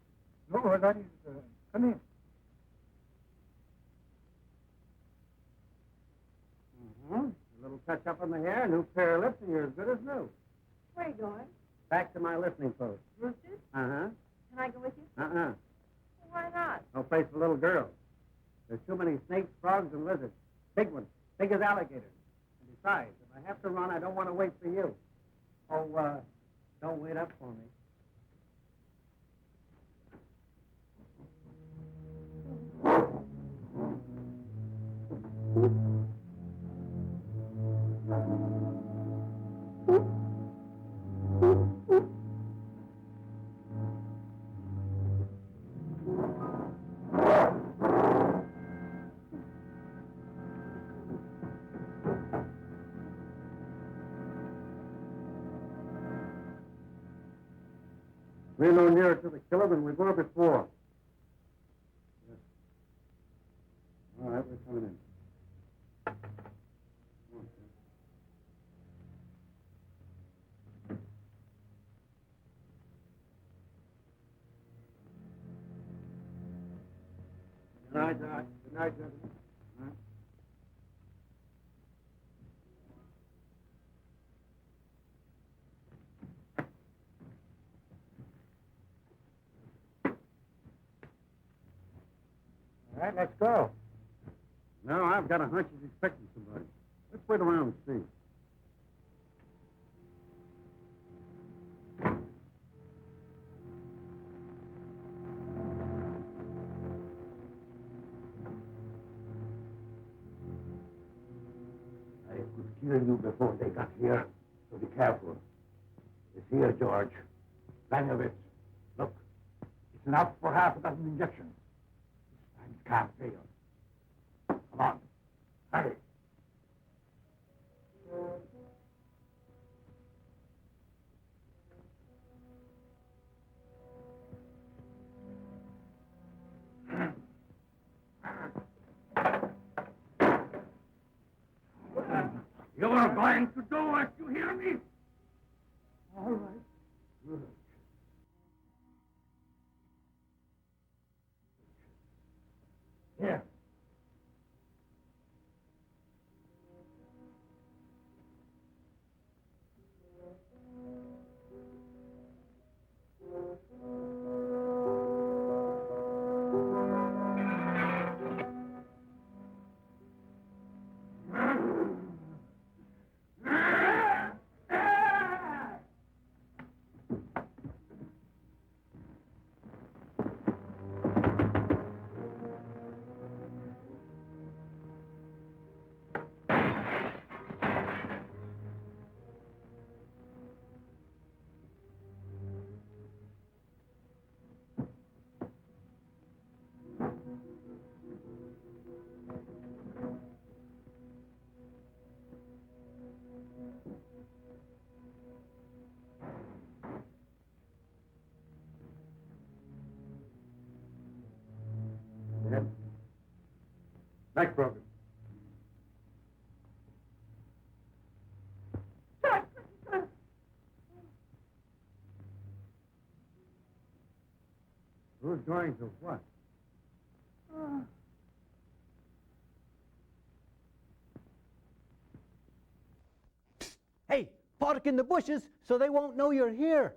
No, that is, come in. Mm-hmm. A little touch up on the hair, a new pair of lips, and you're as good as new. Where are you going? Back to my listening post. Roosters? Uh-huh. Can I go with you? Uh-uh. Why not? No place for little girls. There's too many snakes, frogs, and lizards. Big ones. Big as alligators. And besides, if I have to run, I don't want to wait for you. Oh, don't wait up for me. We're no nearer to the killer than we were before. Yes. All right, we're coming in. Come on, Good night, Doc. Good night, gentlemen. Good night. All right, let's go. No, I've got a hunch he's expecting somebody. Let's wait around and see. I could kill you before they got here, so be careful. It's here, George. Plenty of it. Look, it's enough for half a dozen injections. This time it can't fail. Come on, hurry. You are going to do it, you hear me? All right. Good. Here. Yes. Back broken. Who's going to what? Hey, park in the bushes so they won't know you're here.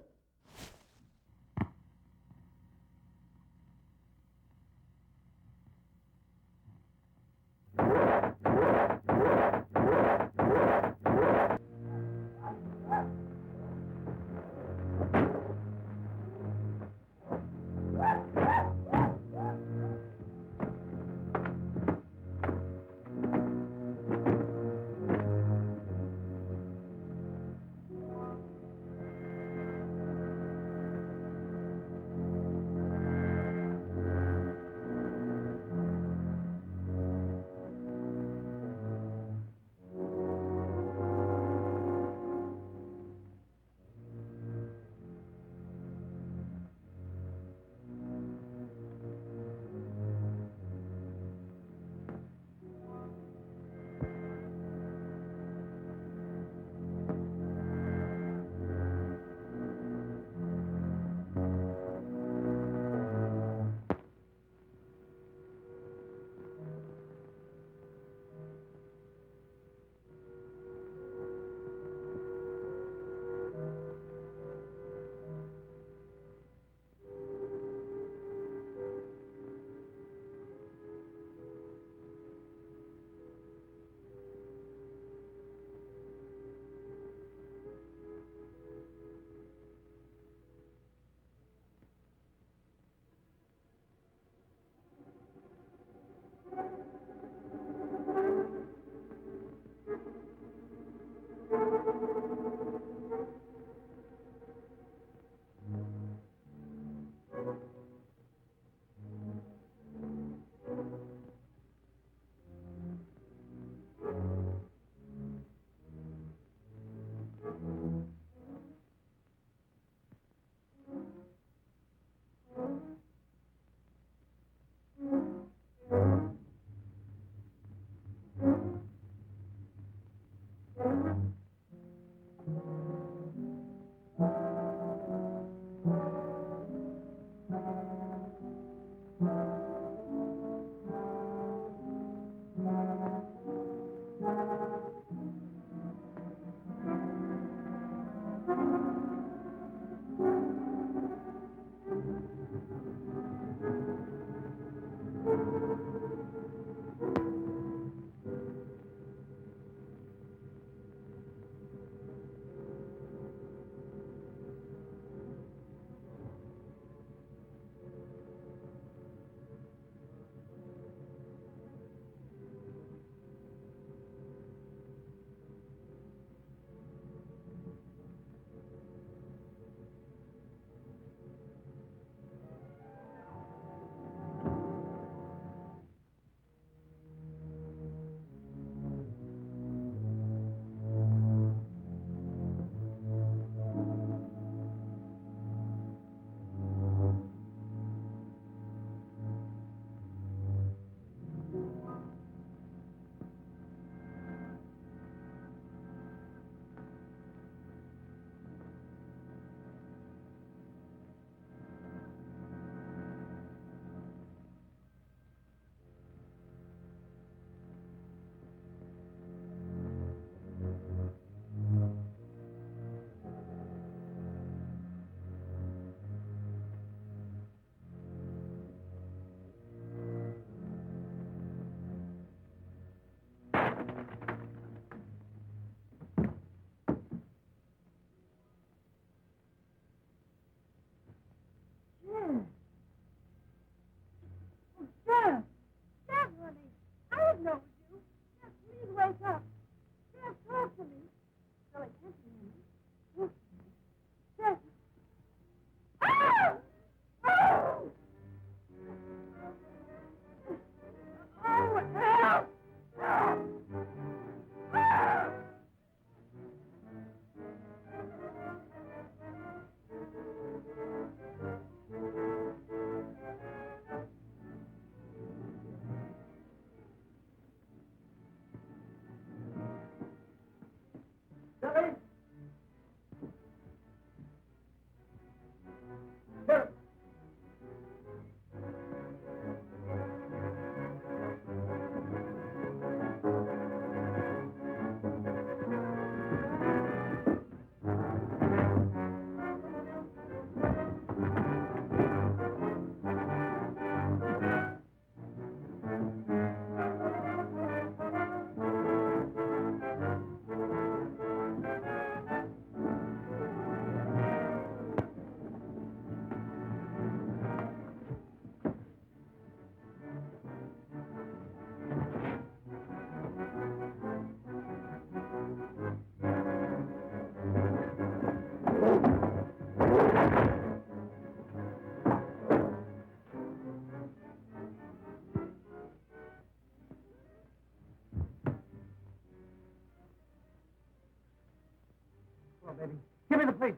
Oh, baby. Give me the plate.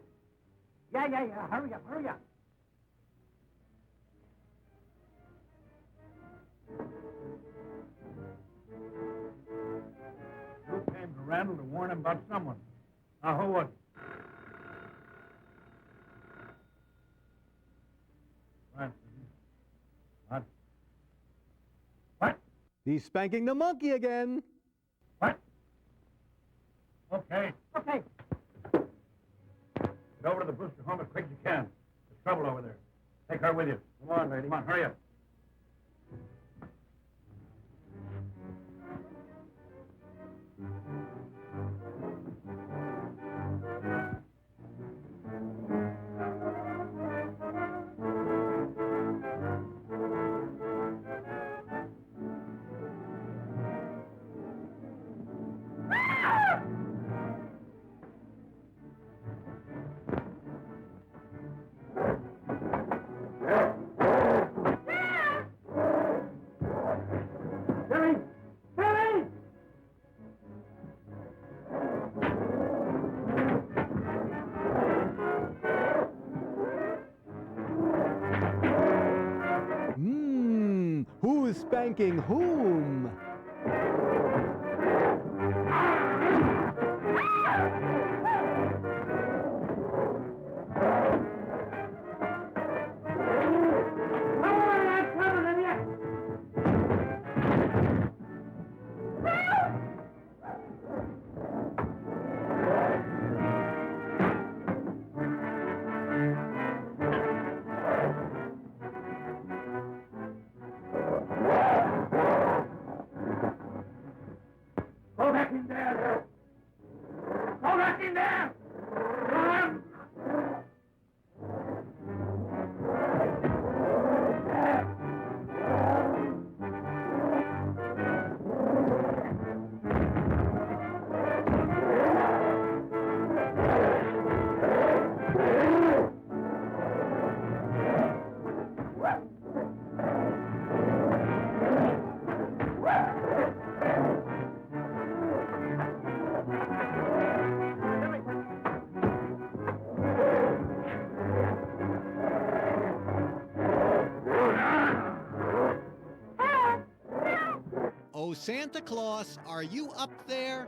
Yeah. Hurry up. You came to Randall to warn him about someone. Now, who was it? What? What? He's spanking the monkey again. What? Okay. Get over to the Brewster home as quick as you can. There's trouble over there. Take her with you. Come on, lady. Come on, hurry up. Who's spanking whom? Oh, Santa Claus, are you up there?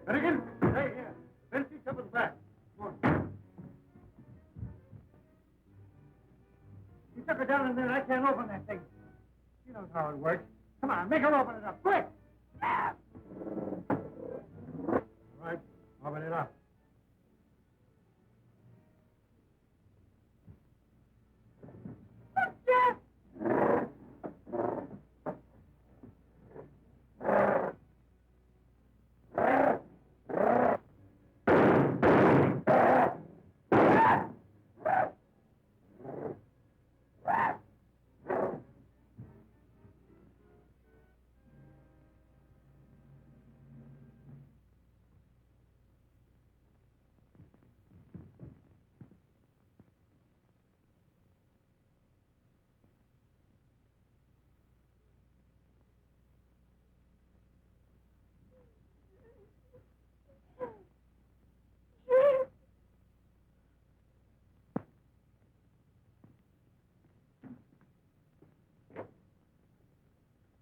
Finnegan, stay here. Vinci, come with the back. Come on. You took her down in there, and I can't open that thing. She knows how it works. Come on, make her open it up, quick! All right, open it up.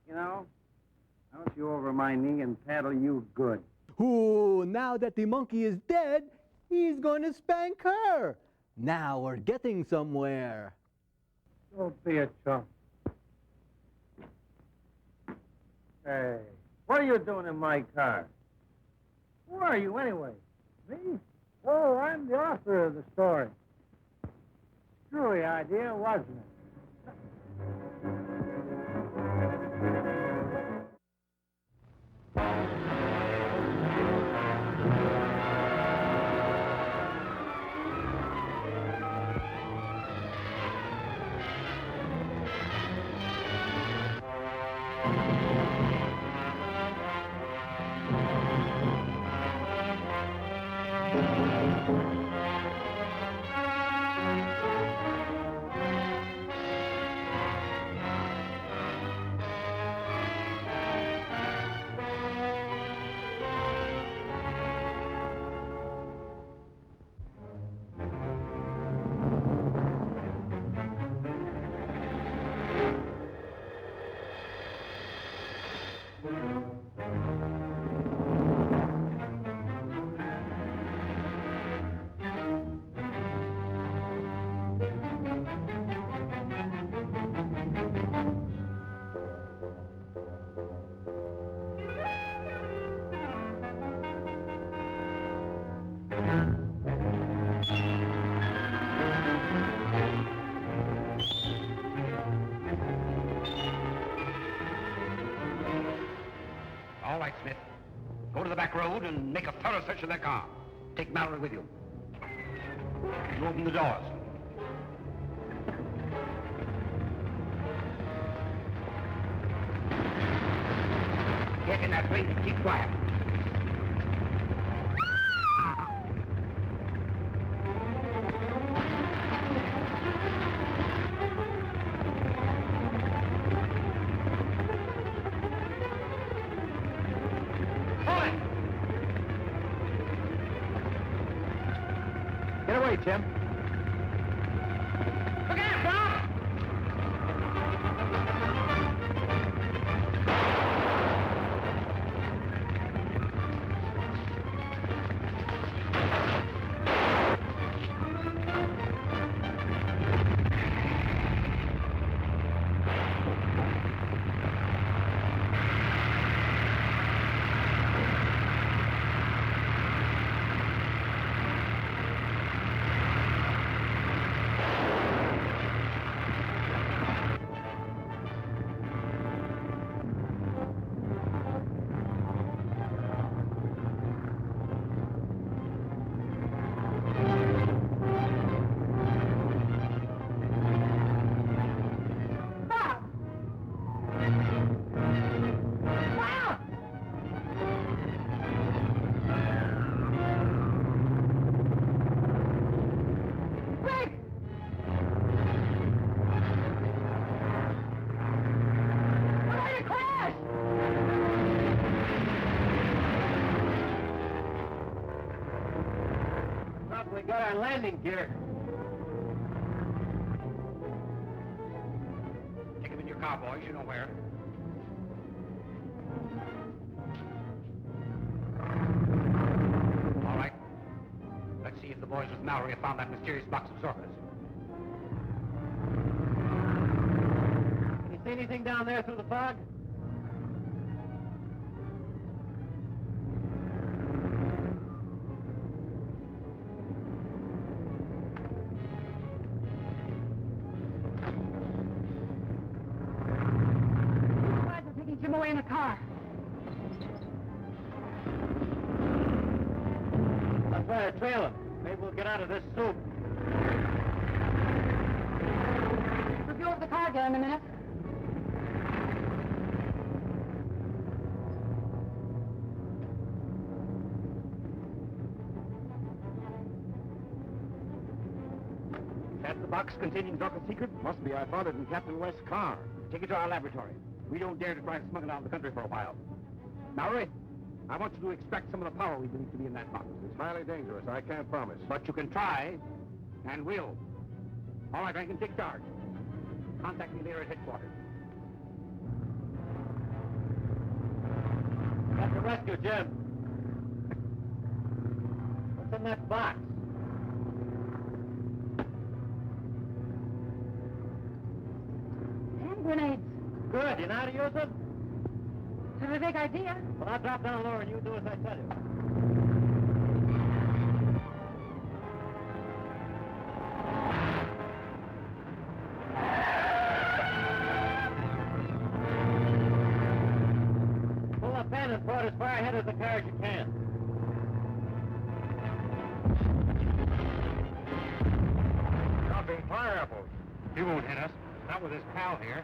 You know, don't you over my knee and paddle you good. Ooh, now that the monkey is dead, he's going to spank her. Now we're getting somewhere. Don't be a chump. Hey, what are you doing in my car? Who are you anyway? Me? Oh, I'm the author of the story. Screwy idea, wasn't it? All right, Smith. Go to the back road and make a thorough search of that car. Take Mallory with you. You open the doors. Get in that ring and keep quiet. Get away, Tim. Look out, Bob! We got our landing gear. Take him in your car, boys. You know where. All right. Let's see if the boys with Mallory have found that mysterious box of Zorba's. You see anything down there through the fog? Jim away in the car. That's why they're trailing. Maybe we'll get out of this soup. Review of the car again in a minute. That's the box containing Dorcas' secret? Must be. I found it in Captain West's car. Take it to our laboratory. We don't dare to try to smuggle it out of the country for a while. Mallory, I want you to extract some of the power we believe to be in that box. It's highly dangerous. I can't promise. But you can try, and will. All right, Rankin, take charge. Contact me later at headquarters. Got the rescue, Jim. What's in that box? Hand grenades. Good. You know how to use them? Have a big idea. Well, I'll drop down lower and you do as I tell you. Pull up in and throw it as far ahead of the car as you can. Dropping fire apples. He won't hit us. Not with his pal here.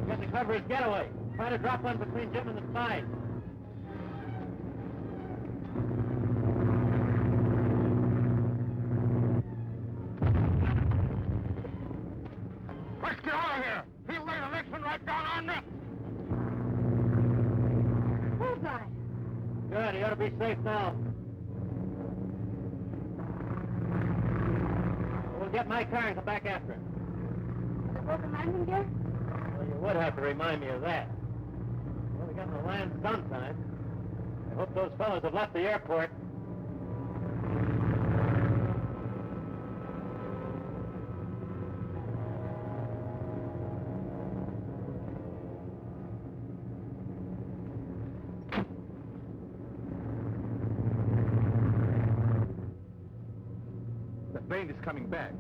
Get the cleverest getaway. Try to drop one between Jim and the spine. Let's get out of here. He'll lay the next one right down our neck. Bullseye. Good, he ought to be safe now. We'll get my car and come back after him. Are there broken landing gear? Well, you would have to remind me of that. Well, we got to land sometime. I hope those fellows have left the airport. The plane is coming back.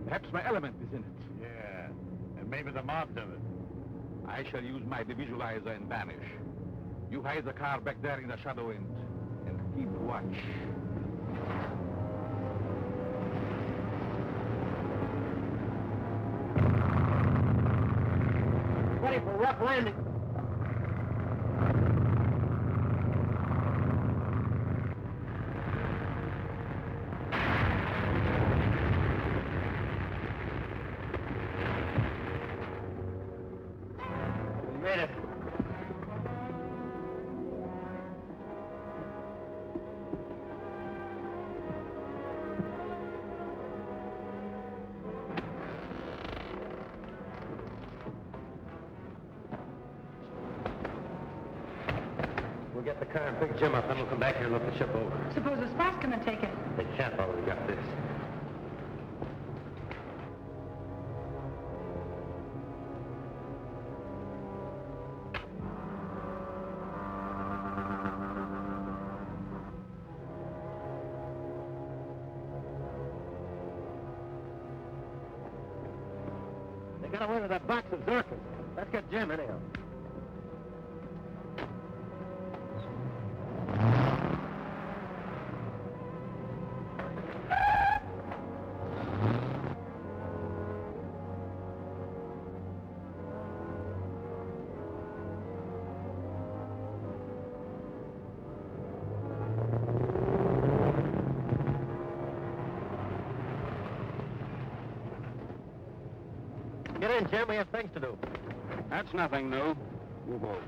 Perhaps my element is in it. Yeah, and maybe the mob of it. I shall use my visualizer and vanish. You hide the car back there in the shadow and keep watch. Ready for rough landing. We made it. We'll get the car and pick Jim up, then we'll come back here and look the ship over. Suppose the Sparks come and take it. They can't while we got this. They got away with that box of Zircons. Let's get Jim anyhow. Get in, Jim. We have things to do. That's nothing new. Move over.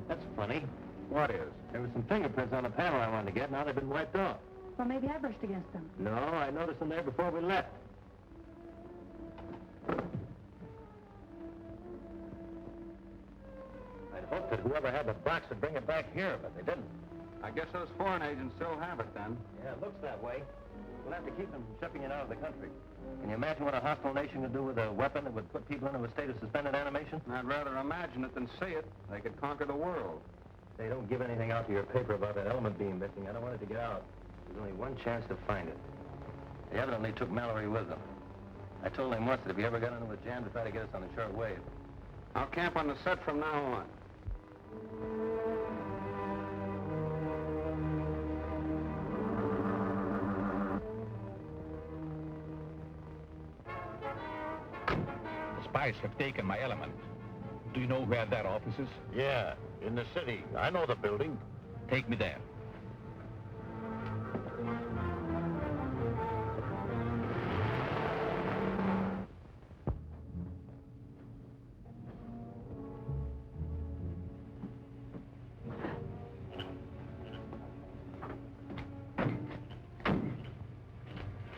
That's funny. What is? There were some fingerprints on the panel I wanted to get. Now they've been wiped off. Well, maybe I brushed against them. No, I noticed them there before we left. I'd hoped that whoever had the box would bring it back here, but they didn't. I guess those foreign agents still have it then. Yeah, it looks that way. We'll have to keep them from shipping it out of the country. Can you imagine what a hostile nation could do with a weapon that would put people into a state of suspended animation? I'd rather imagine it than see it. They could conquer the world. They don't give anything out to your paper about that element being missing. I don't want it to get out. There's only one chance to find it. They evidently took Mallory with them. I told him once that if he ever got into a jam to try to get us on the short wave. I'll camp on the set from now on. The spies have taken my element. Do you know where that office is? Yeah, in the city. I know the building. Take me there.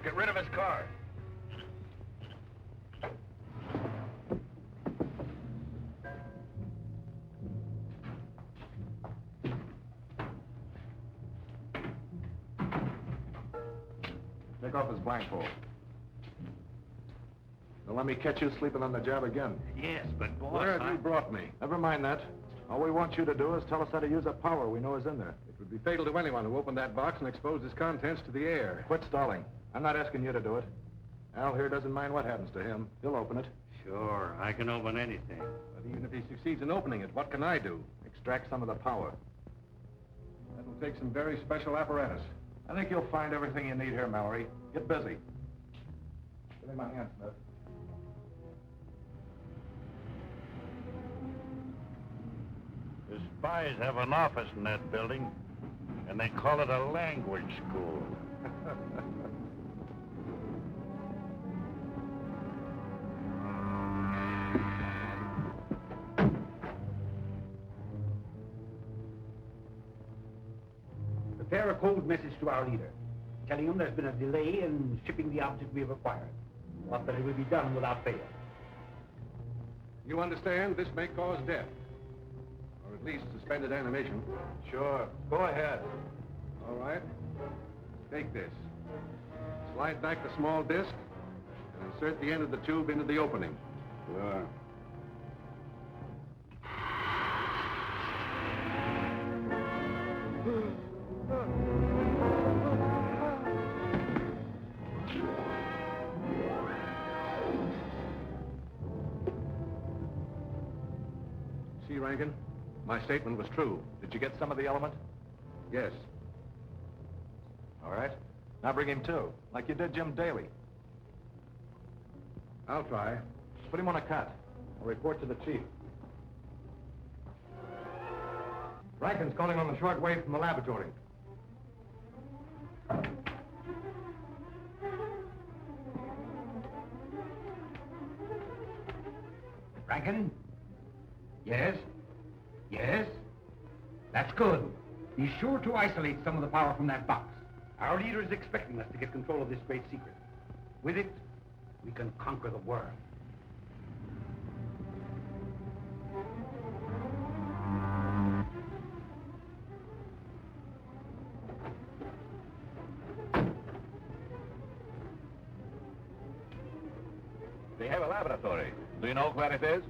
Get rid of his car. Take off his blindfold. Don't let me catch you sleeping on the job again. Yes, but boss, Where have you brought me? Never mind that. All we want you to do is tell us how to use a power we know is in there. It would be fatal to anyone who opened that box and exposed its contents to the air. Quit stalling. I'm not asking you to do it. Al here doesn't mind what happens to him. He'll open it. Sure, I can open anything. But even if he succeeds in opening it, what can I do? Extract some of the power. That'll take some very special apparatus. I think you'll find everything you need here, Mallory. Get busy. Give me my hand, Smith. The spies have an office in that building, and they call it a language school. Prepare a cold message to our leader, telling him there's been a delay in shipping the object we have acquired, but that it will be done without fail. You understand, this may cause death. Or at least suspended animation. Sure. Go ahead. All right. Take this. Slide back the small disc and insert the end of the tube into the opening. Sure. See, Rankin? My statement was true. Did you get some of the element? Yes. All right. Now bring him to, like you did Jim Daly. I'll try. Put him on a cut. I'll report to the chief. Rankin's calling on the short wave from the laboratory. Rankin? Yes? Yes? That's good. Be sure to isolate some of the power from that box. Our leader is expecting us to get control of this great secret. With it, we can conquer the world. They have a laboratory. Do you know where it is?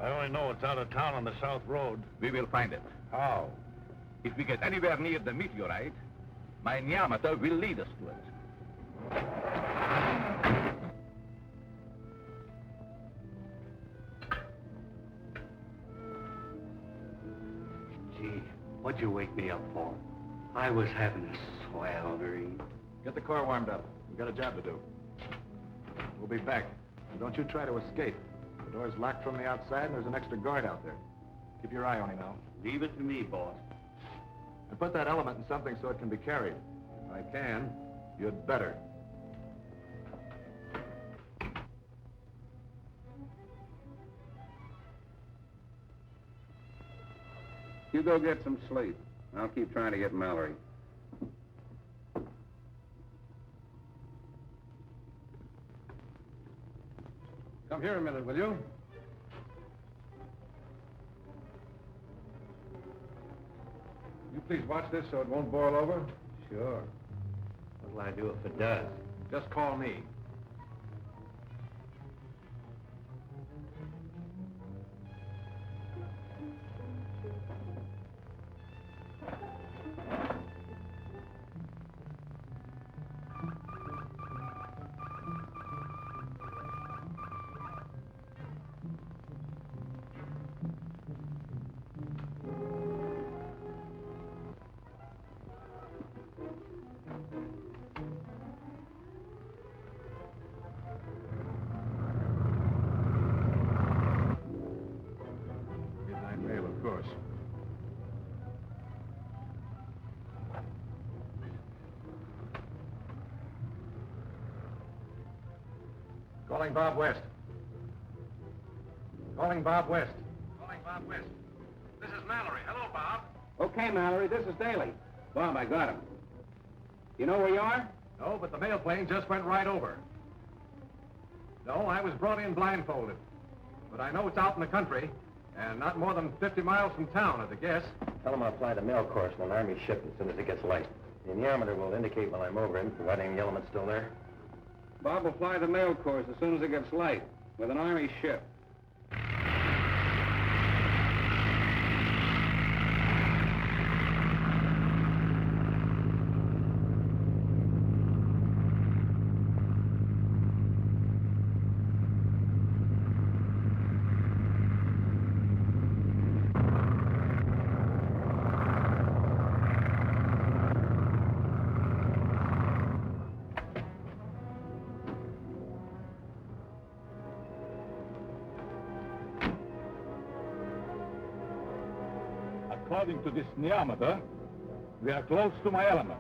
I only know it's out of town on the South Road. We will find it. How? If we get anywhere near the meteorite, my Nyamata will lead us to it. Gee, what'd you wake me up for? I was having a swell dream. Get the car warmed up. We've got a job to do. We'll be back. And don't you try to escape. The door's locked from the outside, and there's an extra guard out there. Keep your eye on him now. Leave it to me, boss. And put that element in something so it can be carried. If I can, you'd better. You go get some sleep. I'll keep trying to get Mallory. Come here a minute, will you? You please watch this so it won't boil over? Sure. What'll I do if it does? Just call me. Midnight mail, of course. Calling Bob West. Calling Bob West. Calling Bob West. This is Mallory. Hello, Bob. Okay, Mallory, this is Daly. Bob, I got him. You know where you are? No, but the mail plane just went right over. No, I was brought in blindfolded. But I know it's out in the country, and not more than 50 miles from town, at the guess. Tell him I'll fly the mail course on an Army ship as soon as it gets light. The neometer will indicate when I'm over it, providing the element's still there. Bob will fly the mail course as soon as it gets light, with an Army ship. According to this neometer, we are close to my element.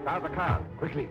Start the car, quickly.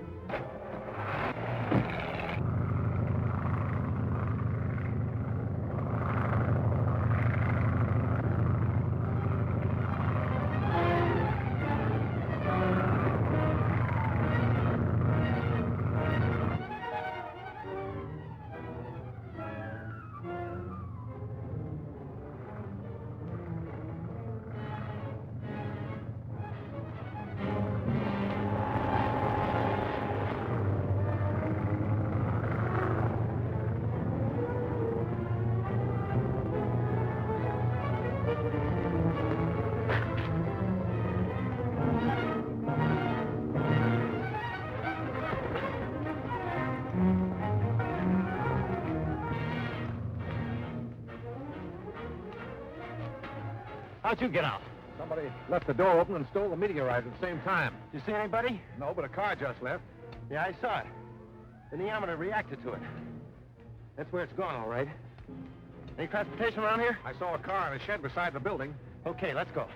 How'd you get out? Somebody left the door open and stole the meteorite at the same time. You see anybody? No, but a car just left. Yeah, I saw it. The neometer reacted to it. That's where it's gone, all right. Any transportation around here? I saw a car in a shed beside the building. Okay, let's go.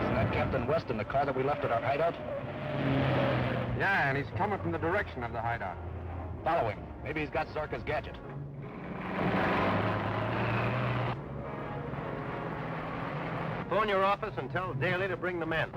Isn't that Captain West in the car that we left at our hideout? Yeah, and he's coming from the direction of the hideout. Follow him. Maybe he's got Zorka's gadget. Phone your office and tell Daly to bring the men.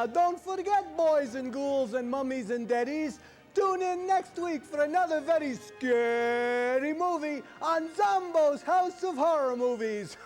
Now, don't forget, boys and ghouls and mummies and daddies, tune in next week for another very scary movie on Zombo's House of Horror Movies.